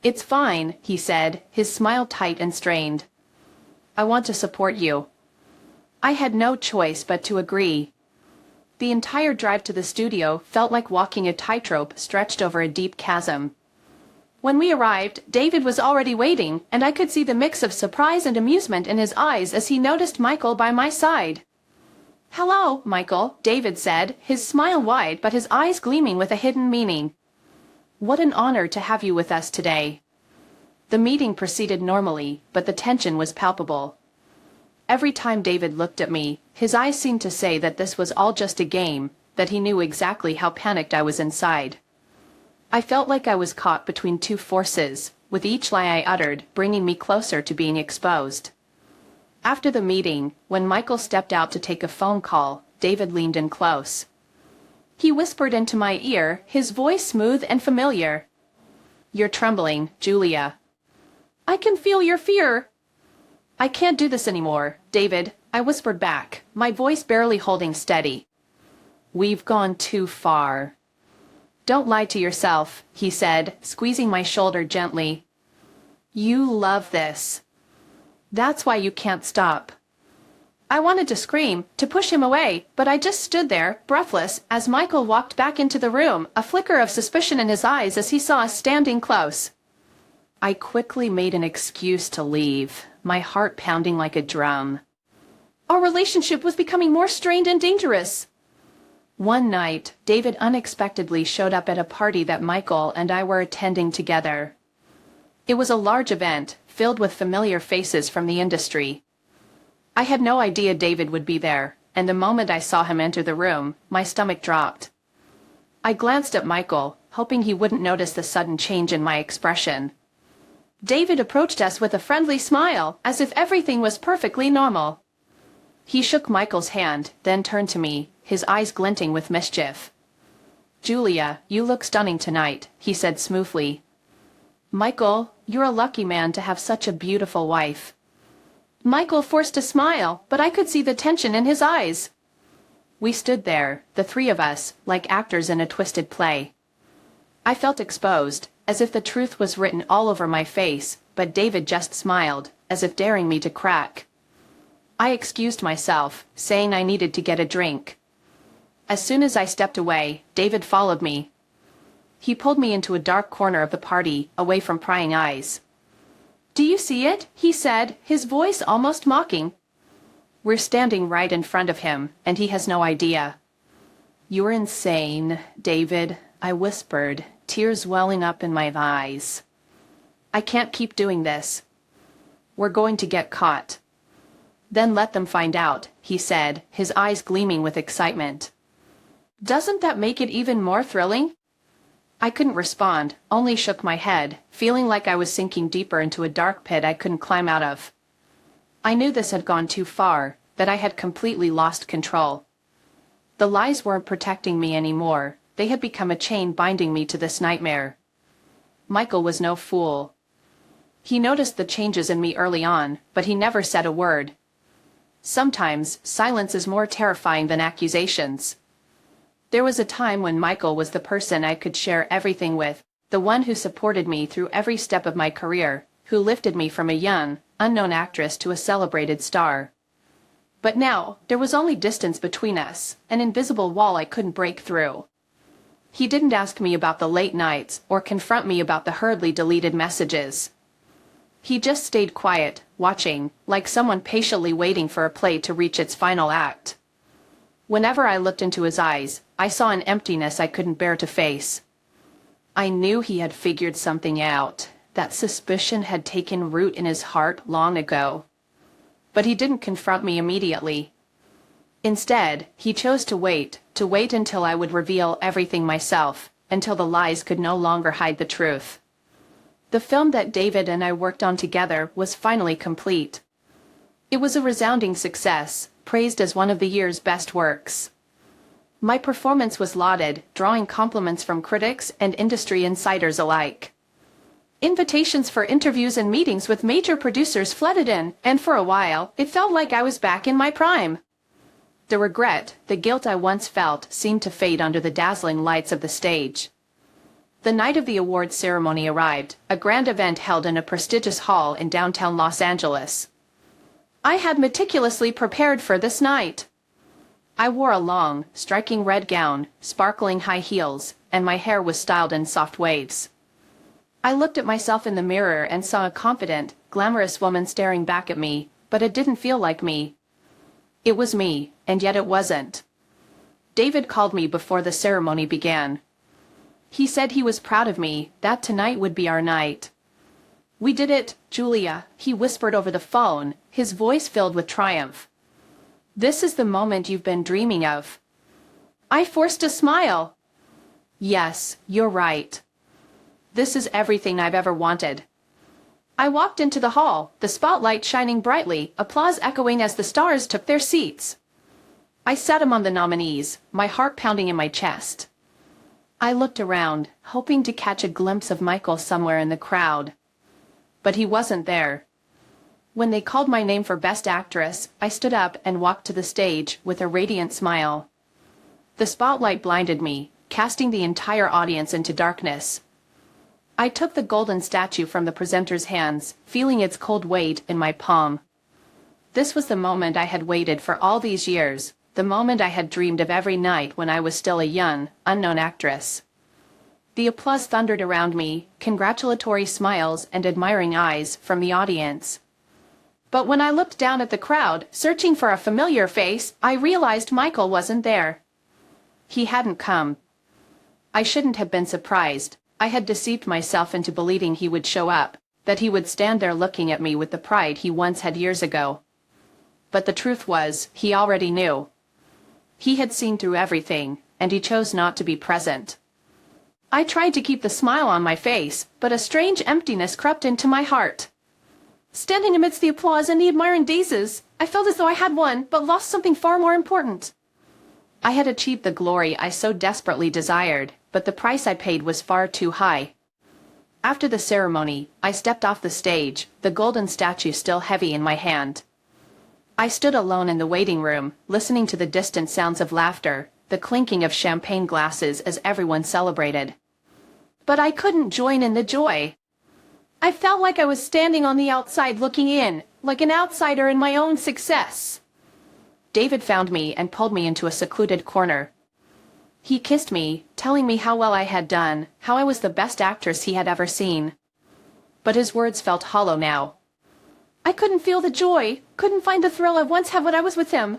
"It's fine," he said, his smile tight and strained. "I want to support you." I had no choice but to agree. The entire drive to the studio felt like walking a tightrope stretched over a deep chasm. When we arrived, David was already waiting, and I could see the mix of surprise and amusement in his eyes as he noticed Michael by my side. "Hello, Michael," David said, his smile wide but his eyes gleaming with a hidden meaning. "What an honor to have you with us today." The meeting proceeded normally, but the tension was palpable. Every time David looked at me, his eyes seemed to say that this was all just a game, that he knew exactly how panicked I was inside. I felt like I was caught between two forces, with each lie I uttered bringing me closer to being exposed. After the meeting, when Michael stepped out to take a phone call, David leaned in close. He whispered into my ear, his voice smooth and familiar. "You're trembling, Julia." "I can feel your fear." "I can't do this anymore, David," I whispered back, my voice barely holding steady. "We've gone too far." "Don't lie to yourself," he said, squeezing my shoulder gently. "You love this. That's why you can't stop." I wanted to scream, to push him away, but I just stood there, breathless, as Michael walked back into the room, a flicker of suspicion in his eyes as he saw us standing close. I quickly made an excuse to leave, my heart pounding like a drum. Our relationship was becoming more strained and dangerous. One night, David unexpectedly showed up at a party that Michael and I were attending together. It was a large event, filled with familiar faces from the industry. I had no idea David would be there, and the moment I saw him enter the room, my stomach dropped. I glanced at Michael, hoping he wouldn't notice the sudden change in my expression. David approached us with a friendly smile, as if everything was perfectly normal. He shook Michael's hand, then turned to me, his eyes glinting with mischief. "Julia, you look stunning tonight," he said smoothly. "Michael, you're a lucky man to have such a beautiful wife." Michael forced a smile, but I could see the tension in his eyes. We stood there, the three of us, like actors in a twisted play. I felt exposed, as if the truth was written all over my face, but David just smiled, as if daring me to crack. I excused myself, saying I needed to get a drink. As soon as I stepped away, David followed me. He pulled me into a dark corner of the party, away from prying eyes. "Do you see it?" he said, his voice almost mocking. "We're standing right in front of him, and he has no idea." "You're insane, David," I whispered, tears welling up in my eyes. "I can't keep doing this. We're going to get caught." "Then let them find out," he said, his eyes gleaming with excitement. "Doesn't that make it even more thrilling?" I couldn't respond, only shook my head, feeling like I was sinking deeper into a dark pit I couldn't climb out of. I knew this had gone too far, that I had completely lost control. The lies weren't protecting me anymore, they had become a chain binding me to this nightmare. Michael was no fool. He noticed the changes in me early on, but he never said a word. Sometimes, silence is more terrifying than accusations. There was a time when Michael was the person I could share everything with, the one who supported me through every step of my career, who lifted me from a young, unknown actress to a celebrated star. But now, there was only distance between us, an invisible wall I couldn't break through. He didn't ask me about the late nights or confront me about the hurriedly deleted messages. He just stayed quiet, watching, like someone patiently waiting for a play to reach its final act. Whenever I looked into his eyes, I saw an emptiness I couldn't bear to face. I knew he had figured something out, that suspicion had taken root in his heart long ago. But he didn't confront me immediately. Instead, he chose to wait until I would reveal everything myself, until the lies could no longer hide the truth. The film that David and I worked on together was finally complete. It was a resounding success, praised as one of the year's best works. My performance was lauded, drawing compliments from critics and industry insiders alike. Invitations for interviews and meetings with major producers flooded in, and for a while, it felt like I was back in my prime. The regret, the guilt I once felt seemed to fade under the dazzling lights of the stage. The night of the awards ceremony arrived, a grand event held in a prestigious hall in downtown Los Angeles. I had meticulously prepared for this night. I wore a long, striking red gown, sparkling high heels, and my hair was styled in soft waves. I looked at myself in the mirror and saw a confident, glamorous woman staring back at me, but it didn't feel like me. It was me, and yet it wasn't. David called me before the ceremony began. He said he was proud of me, that tonight would be our night. "We did it, Julia," he whispered over the phone, his voice filled with triumph. "This is the moment you've been dreaming of." I forced a smile. "Yes, you're right. This is everything I've ever wanted." I walked into the hall, the spotlight shining brightly, applause echoing as the stars took their seats. I sat among the nominees, my heart pounding in my chest. I looked around, hoping to catch a glimpse of Michael somewhere in the crowd. But he wasn't there. When they called my name for Best Actress, I stood up and walked to the stage with a radiant smile. The spotlight blinded me, casting the entire audience into darkness. I took the golden statue from the presenter's hands, feeling its cold weight in my palm. This was the moment I had waited for all these years, the moment I had dreamed of every night when I was still a young, unknown actress. The applause thundered around me, congratulatory smiles and admiring eyes from the audience. But when I looked down at the crowd, searching for a familiar face, I realized Michael wasn't there. He hadn't come. I shouldn't have been surprised. I had deceived myself into believing he would show up, that he would stand there looking at me with the pride he once had years ago. But the truth was, he already knew. He had seen through everything, and he chose not to be present. I tried to keep the smile on my face, but a strange emptiness crept into my heart. Standing amidst the applause and the admiring gazes, I felt as though I had won, but lost something far more important. I had achieved the glory I so desperately desired, but the price I paid was far too high. After the ceremony, I stepped off the stage, the golden statue still heavy in my hand. I stood alone in the waiting room, listening to the distant sounds of laughter, the clinking of champagne glasses as everyone celebrated. But I couldn't join in the joy. I felt like I was standing on the outside looking in, like an outsider in my own success. David found me and pulled me into a secluded corner. He kissed me, telling me how well I had done, how I was the best actress he had ever seen. But his words felt hollow now. I couldn't feel the joy, couldn't find the thrill I once had when I was with him.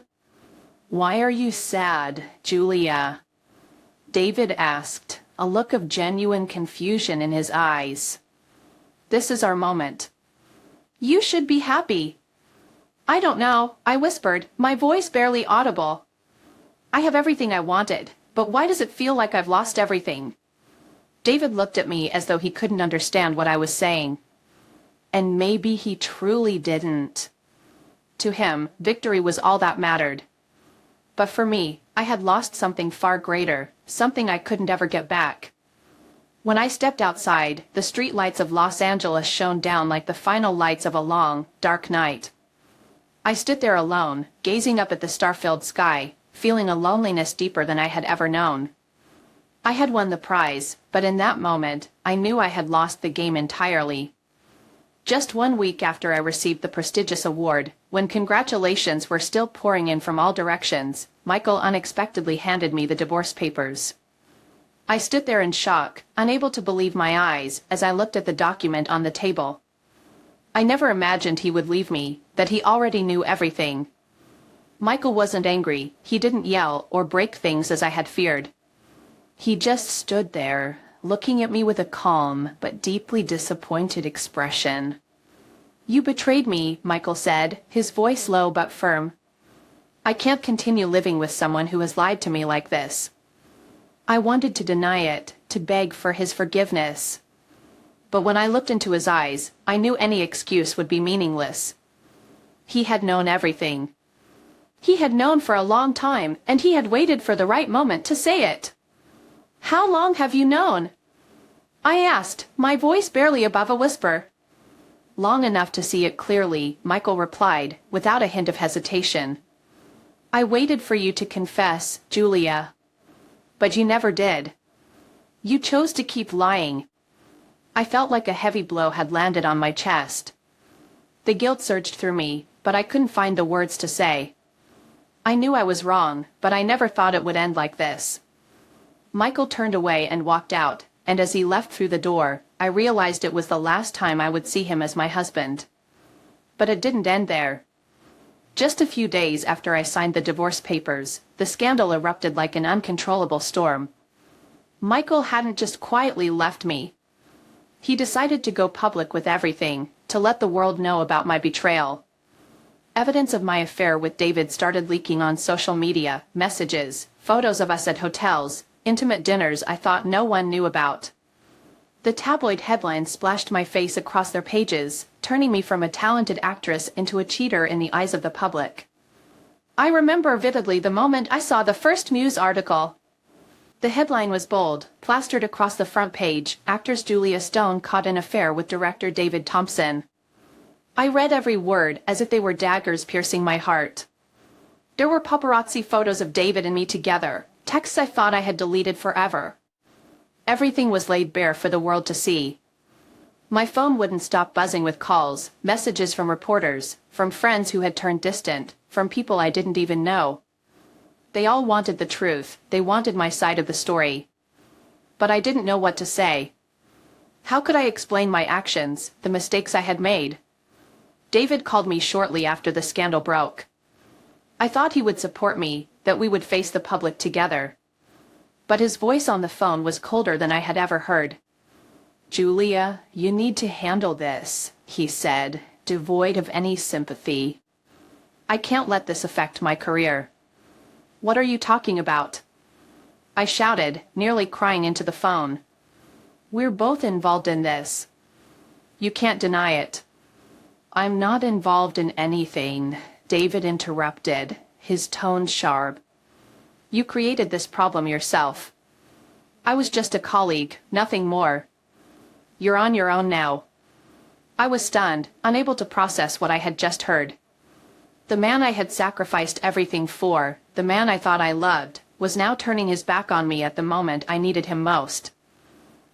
"Why are you sad, Julia?" David asked, a look of genuine confusion in his eyes. "This is our moment." "You should be happy." "I don't know," I whispered, my voice barely audible. "I have everything I wanted, but why does it feel like I've lost everything?" David looked at me as though he couldn't understand what I was saying. And maybe he truly didn't. To him, victory was all that mattered. But for me, I had lost something far greater, something I couldn't ever get back. When I stepped outside, the street lights of Los Angeles shone down like the final lights of a long, dark night. I stood there alone, gazing up at the star-filled sky, feeling a loneliness deeper than I had ever known. I had won the prize, but in that moment, I knew I had lost the game entirely. Just 1 week after I received the prestigious award, when congratulations were still pouring in from all directions, Michael unexpectedly handed me the divorce papers. I stood there in shock, unable to believe my eyes, as I looked at the document on the table. I never imagined he would leave me, that he already knew everything. Michael wasn't angry, he didn't yell or break things as I had feared. He just stood there, looking at me with a calm but deeply disappointed expression. "You betrayed me," Michael said, his voice low but firm. "I can't continue living with someone who has lied to me like this." I wanted to deny it, to beg for his forgiveness. But when I looked into his eyes, I knew any excuse would be meaningless. He had known everything. He had known for a long time, and he had waited for the right moment to say it. "How long have you known?" I asked, my voice barely above a whisper. "Long enough to see it clearly," Michael replied, without a hint of hesitation. "I waited for you to confess, Julia. But you never did. You chose to keep lying." I felt like a heavy blow had landed on my chest. The guilt surged through me, but I couldn't find the words to say. I knew I was wrong, but I never thought it would end like this. Michael turned away and walked out, and as he left through the door, I realized it was the last time I would see him as my husband. But it didn't end there. Just a few days after I signed the divorce papers, the scandal erupted like an uncontrollable storm. Michael hadn't just quietly left me. He decided to go public with everything, to let the world know about my betrayal. Evidence of my affair with David started leaking on social media, messages, photos of us at hotels, intimate dinners I thought no one knew about. The tabloid headlines splashed my face across their pages, turning me from a talented actress into a cheater in the eyes of the public. I remember vividly the moment I saw the first Muse article. The headline was bold, plastered across the front page, actress Julia Stone caught an affair with director David Thompson. I read every word as if they were daggers piercing my heart. There were paparazzi photos of David and me together, texts I thought I had deleted forever. Everything was laid bare for the world to see. My phone wouldn't stop buzzing with calls, messages from reporters, from friends who had turned distant, from people I didn't even know. They all wanted the truth, they wanted my side of the story. But I didn't know what to say. How could I explain my actions, the mistakes I had made? David called me shortly after the scandal broke. I thought he would support me, that we would face the public together. But his voice on the phone was colder than I had ever heard. "Julia, you need to handle this," he said, devoid of any sympathy. "I can't let this affect my career." "What are you talking about?" I shouted, nearly crying into the phone. "We're both involved in this. You can't deny it." "I'm not involved in anything," David interrupted, his tone sharp. "You created this problem yourself. I was just a colleague, nothing more. You're on your own now." I was stunned, unable to process what I had just heard. The man I had sacrificed everything for, the man I thought I loved, was now turning his back on me at the moment I needed him most.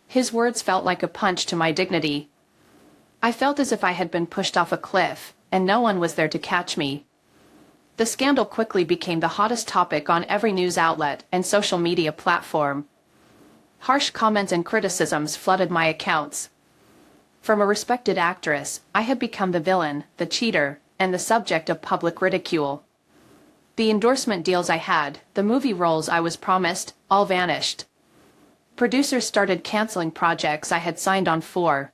His words felt like a punch to my dignity. I felt as if I had been pushed off a cliff, and no one was there to catch me. The scandal quickly became the hottest topic on every news outlet and social media platform. Harsh comments and criticisms flooded my accounts. From a respected actress, I had become the villain, the cheater, and the subject of public ridicule. The endorsement deals I had, the movie roles I was promised, all vanished. Producers started canceling projects I had signed on for.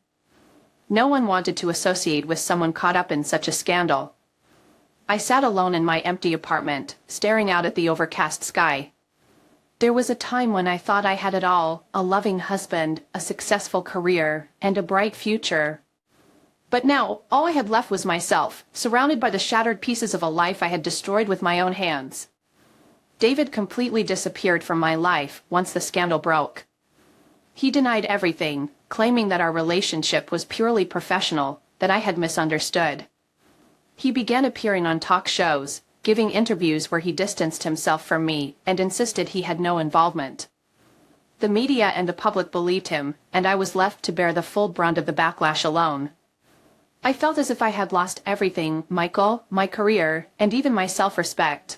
No one wanted to associate with someone caught up in such a scandal. I sat alone in my empty apartment, staring out at the overcast sky. There was a time when I thought I had it all, a loving husband, a successful career, and a bright future. But now, all I had left was myself, surrounded by the shattered pieces of a life I had destroyed with my own hands. David completely disappeared from my life once the scandal broke. He denied everything, claiming that our relationship was purely professional, that I had misunderstood. He began appearing on talk shows, giving interviews where he distanced himself from me and insisted he had no involvement. The media and the public believed him, and I was left to bear the full brunt of the backlash alone. I felt as if I had lost everything, Michael, my career, and even my self-respect.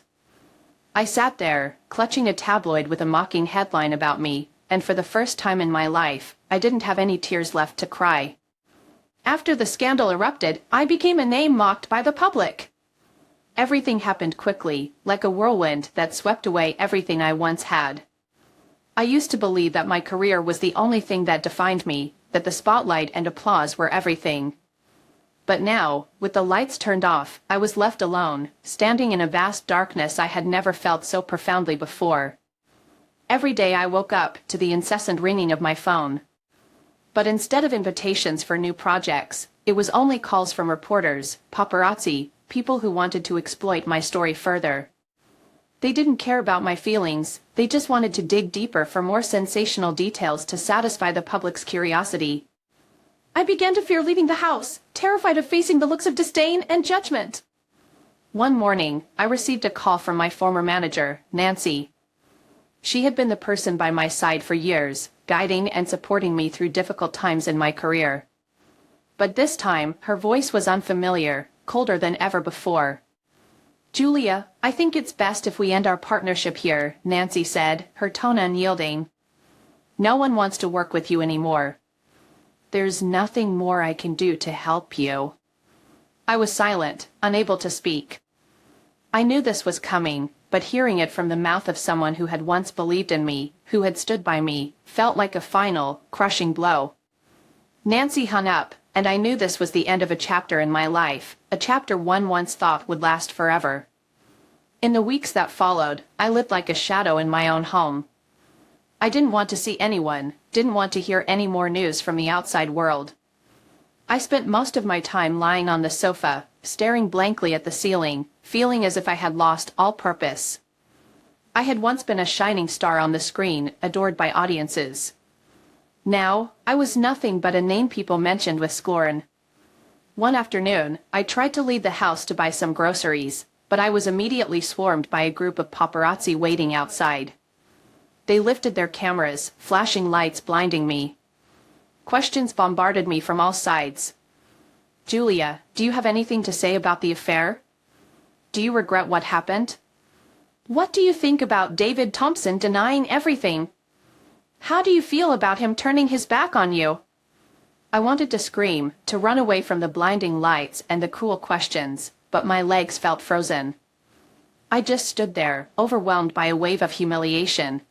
I sat there, clutching a tabloid with a mocking headline about me, and for the first time in my life, I didn't have any tears left to cry. After the scandal erupted, I became a name mocked by the public. Everything happened quickly, like a whirlwind that swept away everything I once had. I used to believe that my career was the only thing that defined me, that the spotlight and applause were everything. But now, with the lights turned off, I was left alone, standing in a vast darkness I had never felt so profoundly before. Every day I woke up to the incessant ringing of my phone. But instead of invitations for new projects, it was only calls from reporters, paparazzi, people who wanted to exploit my story further. They didn't care about my feelings, they just wanted to dig deeper for more sensational details to satisfy the public's curiosity. I began to fear leaving the house, terrified of facing the looks of disdain and judgment. One morning, I received a call from my former manager, Nancy. She had been the person by my side for years, guiding and supporting me through difficult times in my career. But this time, her voice was unfamiliar, colder than ever before. "Julia, I think it's best if we end our partnership here," Nancy said, her tone unyielding. "No one wants to work with you anymore." "There's nothing more I can do to help you." I was silent, unable to speak. I knew this was coming, but hearing it from the mouth of someone who had once believed in me, who had stood by me, felt like a final, crushing blow. Nancy hung up, and I knew this was the end of a chapter in my life, a chapter one once thought would last forever. In the weeks that followed, I lived like a shadow in my own home. I didn't want to see anyone, didn't want to hear any more news from the outside world. I spent most of my time lying on the sofa, staring blankly at the ceiling, feeling as if I had lost all purpose. I had once been a shining star on the screen, adored by audiences. Now, I was nothing but a name people mentioned with scorn. One afternoon, I tried to leave the house to buy some groceries, but I was immediately swarmed by a group of paparazzi waiting outside. They lifted their cameras, flashing lights blinding me. Questions bombarded me from all sides. "Julia, do you have anything to say about the affair? Do you regret what happened? What do you think about David Thompson denying everything? How do you feel about him turning his back on you?" I wanted to scream, to run away from the blinding lights and the cruel questions, but my legs felt frozen. I just stood there, overwhelmed by a wave of humiliation.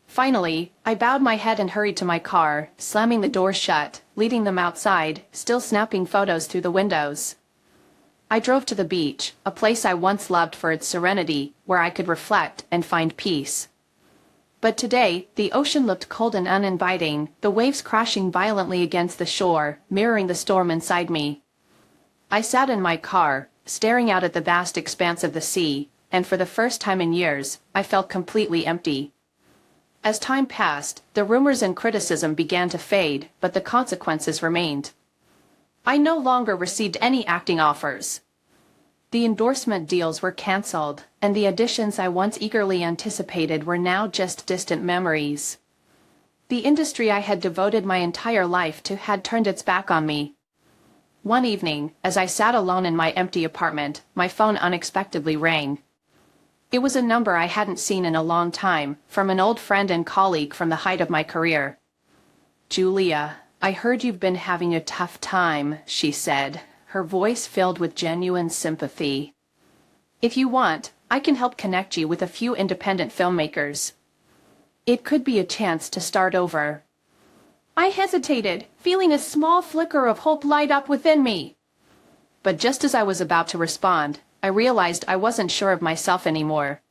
Finally, I bowed my head and hurried to my car, slamming the doors shut, leading them outside, still snapping photos through the windows. I drove to the beach, a place I once loved for its serenity, where I could reflect and find peace. But today, the ocean looked cold and uninviting, the waves crashing violently against the shore, mirroring the storm inside me. I sat in my car, staring out at the vast expanse of the sea, and for the first time in years, I felt completely empty. As time passed, the rumors and criticism began to fade, but the consequences remained. I no longer received any acting offers. The endorsement deals were cancelled, and the auditions I once eagerly anticipated were now just distant memories. The industry I had devoted my entire life to had turned its back on me. One evening, as I sat alone in my empty apartment, my phone unexpectedly rang. It was a number I hadn't seen in a long time, from an old friend and colleague from the height of my career. "Julia, I heard you've been having a tough time," she said, her voice filled with genuine sympathy. "If you want, I can help connect you with a few independent filmmakers. It could be a chance to start over." I hesitated, feeling a small flicker of hope light up within me. But just as I was about to respond, I realized I wasn't sure of myself anymore.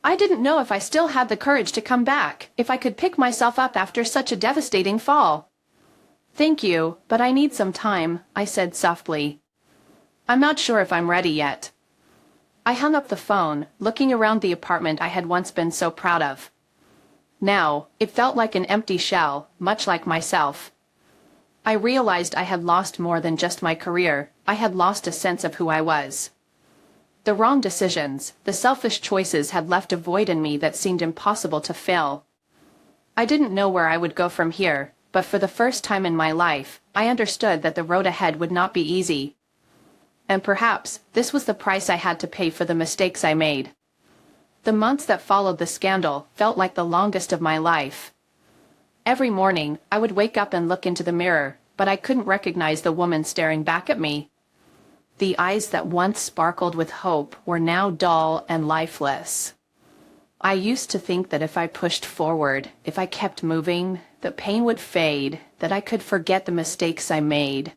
I didn't know if I still had the courage to come back, if I could pick myself up after such a devastating fall. "Thank you, but I need some time," I said softly. "I'm not sure if I'm ready yet." I hung up the phone, looking around the apartment I had once been so proud of. Now, it felt like an empty shell, much like myself. I realized I had lost more than just my career. I had lost a sense of who I was. The wrong decisions, the selfish choices had left a void in me that seemed impossible to fill. I didn't know where I would go from here, but for the first time in my life, I understood that the road ahead would not be easy. And perhaps, this was the price I had to pay for the mistakes I made. The months that followed the scandal felt like the longest of my life. Every morning, I would wake up and look into the mirror, but I couldn't recognize the woman staring back at me. The eyes that once sparkled with hope were now dull and lifeless. I used to think that if I pushed forward, if I kept moving, the pain would fade, that I could forget the mistakes I made.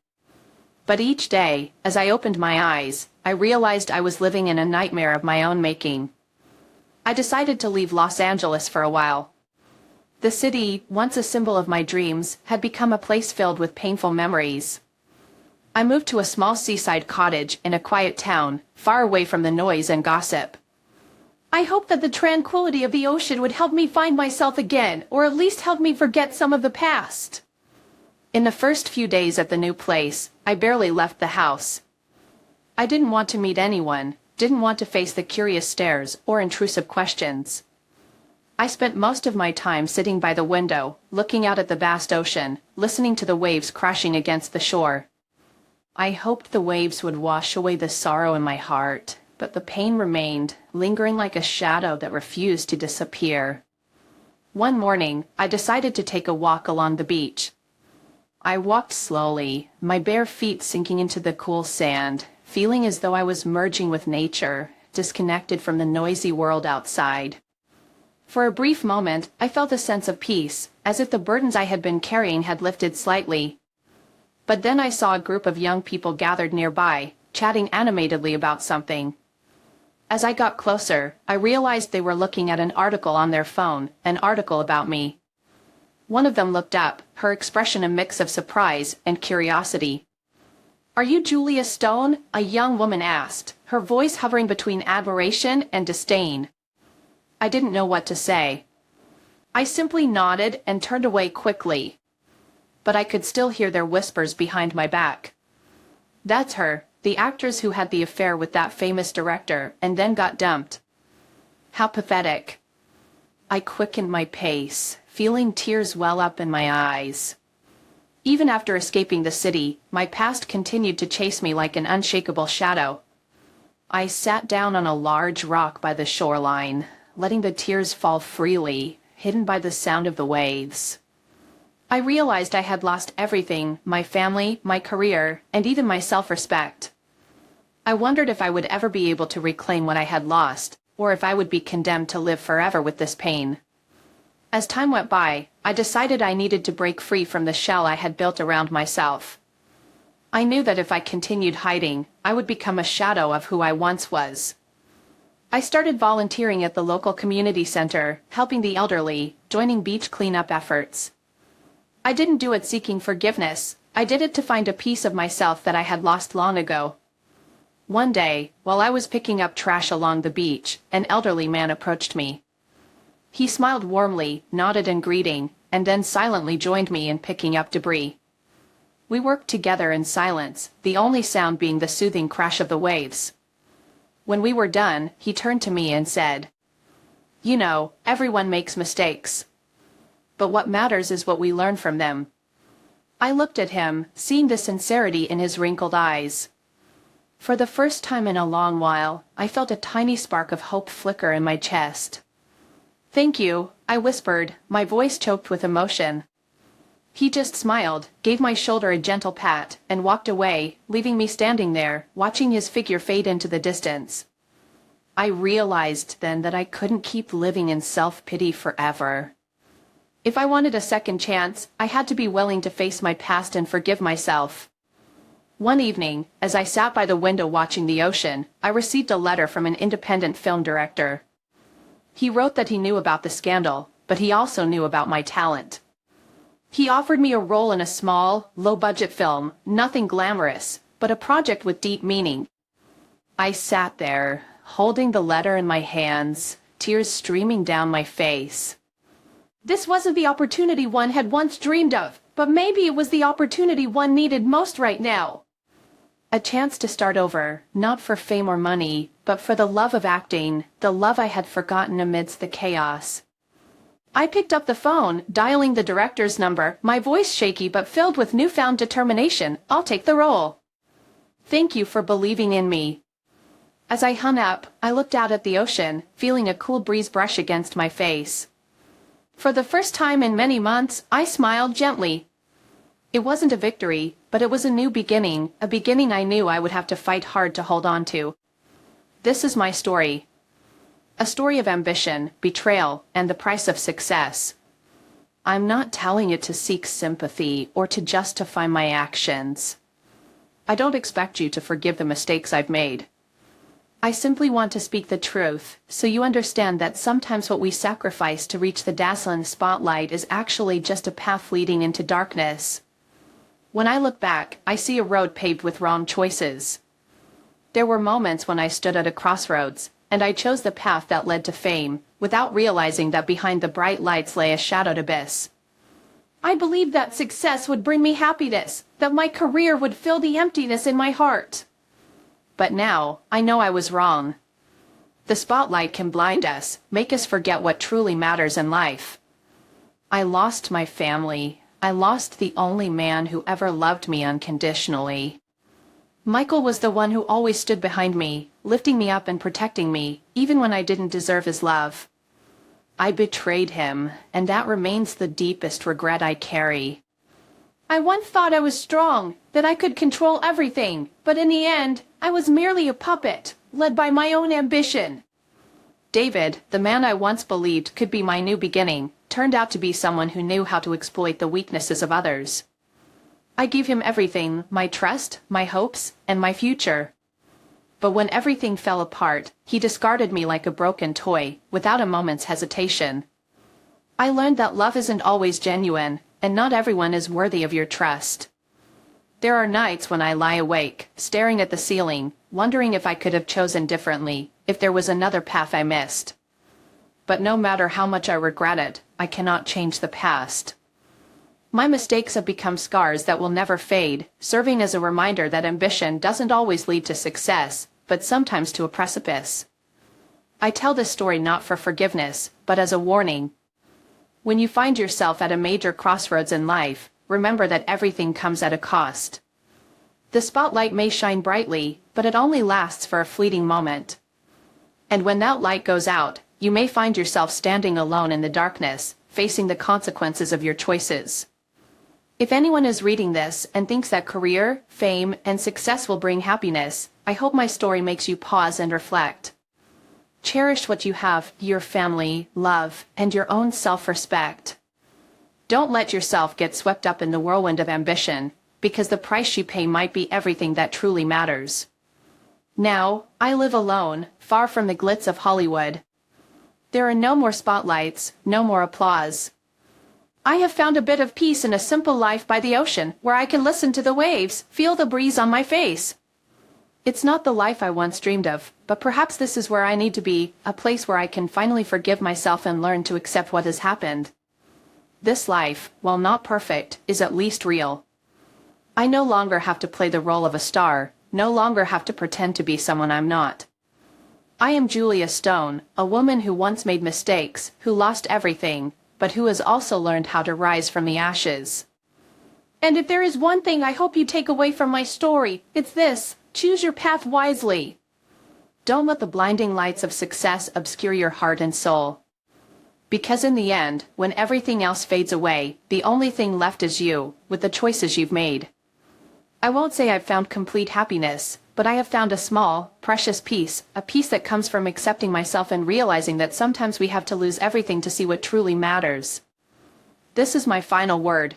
But each day, as I opened my eyes, I realized I was living in a nightmare of my own making. I decided to leave Los Angeles for a while. The city, once a symbol of my dreams, had become a place filled with painful memories. I moved to a small seaside cottage in a quiet town, far away from the noise and gossip. I hoped that the tranquility of the ocean would help me find myself again, or at least help me forget some of the past. In the first few days at the new place, I barely left the house. I didn't want to meet anyone, didn't want to face the curious stares or intrusive questions. I spent most of my time sitting by the window, looking out at the vast ocean, listening to the waves crashing against the shore. I hoped the waves would wash away the sorrow in my heart, but the pain remained, lingering like a shadow that refused to disappear. One morning, I decided to take a walk along the beach. I walked slowly, my bare feet sinking into the cool sand, feeling as though I was merging with nature, disconnected from the noisy world outside. For a brief moment, I felt a sense of peace, as if the burdens I had been carrying had lifted slightly. But then I saw a group of young people gathered nearby, chatting animatedly about something. As I got closer, I realized they were looking at an article on their phone, an article about me. One of them looked up, her expression a mix of surprise and curiosity. "Are you Julia Stone?" a young woman asked, her voice hovering between admiration and disdain. I didn't know what to say. I simply nodded and turned away quickly. But I could still hear their whispers behind my back. "That's her, the actress who had the affair with that famous director and then got dumped. How pathetic." I quickened my pace, feeling tears well up in my eyes. Even after escaping the city, my past continued to chase me like an unshakable shadow. I sat down on a large rock by the shoreline, letting the tears fall freely, hidden by the sound of the waves. I realized I had lost everything, my family, my career, and even my self-respect. I wondered if I would ever be able to reclaim what I had lost, or if I would be condemned to live forever with this pain. As time went by, I decided I needed to break free from the shell I had built around myself. I knew that if I continued hiding, I would become a shadow of who I once was. I started volunteering at the local community center, helping the elderly, joining beach cleanup efforts. I didn't do it seeking forgiveness. I did it to find a piece of myself that I had lost long ago. One day, while I was picking up trash along the beach, an elderly man approached me. He smiled warmly, nodded in greeting, and then silently joined me in picking up debris. We worked together in silence, the only sound being the soothing crash of the waves. When we were done, he turned to me and said, "You know, everyone makes mistakes. But what matters is what we learn from them." I looked at him, seeing the sincerity in his wrinkled eyes. For the first time in a long while, I felt a tiny spark of hope flicker in my chest. "Thank you," I whispered, my voice choked with emotion. He just smiled, gave my shoulder a gentle pat, and walked away, leaving me standing there, watching his figure fade into the distance. I realized then that I couldn't keep living in self-pity forever. If I wanted a second chance, I had to be willing to face my past and forgive myself. One evening, as I sat by the window watching the ocean, I received a letter from an independent film director. He wrote that he knew about the scandal, but he also knew about my talent. He offered me a role in a small, low-budget film, nothing glamorous, but a project with deep meaning. I sat there, holding the letter in my hands, tears streaming down my face. This wasn't the opportunity one had once dreamed of, but maybe it was the opportunity one needed most right now. A chance to start over, not for fame or money, but for the love of acting, the love I had forgotten amidst the chaos. I picked up the phone, dialing the director's number, my voice shaky but filled with newfound determination. "I'll take the role. Thank you for believing in me." As I hung up, I looked out at the ocean, feeling a cool breeze brush against my face. For the first time in many months, I smiled gently. It wasn't a victory, but it was a new beginning, a beginning I knew I would have to fight hard to hold on to. This is my story. A story of ambition, betrayal, and the price of success. I'm not telling it to seek sympathy or to justify my actions. I don't expect you to forgive the mistakes I've made. I simply want to speak the truth, so you understand that sometimes what we sacrifice to reach the dazzling spotlight is actually just a path leading into darkness. When I look back, I see a road paved with wrong choices. There were moments when I stood at a crossroads, and I chose the path that led to fame, without realizing that behind the bright lights lay a shadowed abyss. I believed that success would bring me happiness, that my career would fill the emptiness in my heart. But now, I know I was wrong. The spotlight can blind us, make us forget what truly matters in life. I lost my family. I lost the only man who ever loved me unconditionally. Michael was the one who always stood behind me, lifting me up and protecting me, even when I didn't deserve his love. I betrayed him, and that remains the deepest regret I carry. I once thought I was strong, that I could control everything, but in the end, I was merely a puppet, led by my own ambition. David, the man I once believed could be my new beginning, turned out to be someone who knew how to exploit the weaknesses of others. I gave him everything, my trust, my hopes, and my future. But when everything fell apart, he discarded me like a broken toy, without a moment's hesitation. I learned that love isn't always genuine, and not everyone is worthy of your trust. There are nights when I lie awake, staring at the ceiling, wondering if I could have chosen differently, if there was another path I missed. But no matter how much I regret it, I cannot change the past. My mistakes have become scars that will never fade, serving as a reminder that ambition doesn't always lead to success, but sometimes to a precipice. I tell this story not for forgiveness, but as a warning. When you find yourself at a major crossroads in life, remember that everything comes at a cost. The spotlight may shine brightly, but it only lasts for a fleeting moment. And when that light goes out, you may find yourself standing alone in the darkness, facing the consequences of your choices. If anyone is reading this and thinks that career, fame, and success will bring happiness, I hope my story makes you pause and reflect. Cherish what you have, your family, love, and your own self-respect. Don't let yourself get swept up in the whirlwind of ambition, because the price you pay might be everything that truly matters. Now, I live alone, far from the glitz of Hollywood. There are no more spotlights, no more applause. I have found a bit of peace in a simple life by the ocean, where I can listen to the waves, feel the breeze on my face. It's not the life I once dreamed of, but perhaps this is where I need to be, a place where I can finally forgive myself and learn to accept what has happened. This life, while not perfect, is at least real. I no longer have to play the role of a star, no longer have to pretend to be someone I'm not. I am Julia Stone, a woman who once made mistakes, who lost everything, but who has also learned how to rise from the ashes. And if there is one thing I hope you take away from my story, it's this: choose your path wisely. Don't let the blinding lights of success obscure your heart and soul. Because in the end, when everything else fades away, the only thing left is you, with the choices you've made. I won't say I've found complete happiness, but I have found a small, precious peace, a peace that comes from accepting myself and realizing that sometimes we have to lose everything to see what truly matters. This is my final word.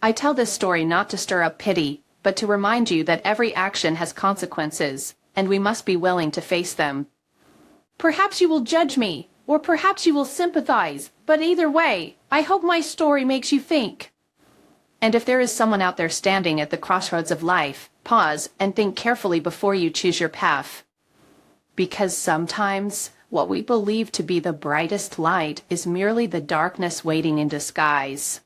I tell this story not to stir up pity, but to remind you that every action has consequences, and we must be willing to face them. Perhaps you will judge me, or perhaps you will sympathize, but either way, I hope my story makes you think. And if there is someone out there standing at the crossroads of life, pause and think carefully before you choose your path. Because sometimes, what we believe to be the brightest light is merely the darkness waiting in disguise.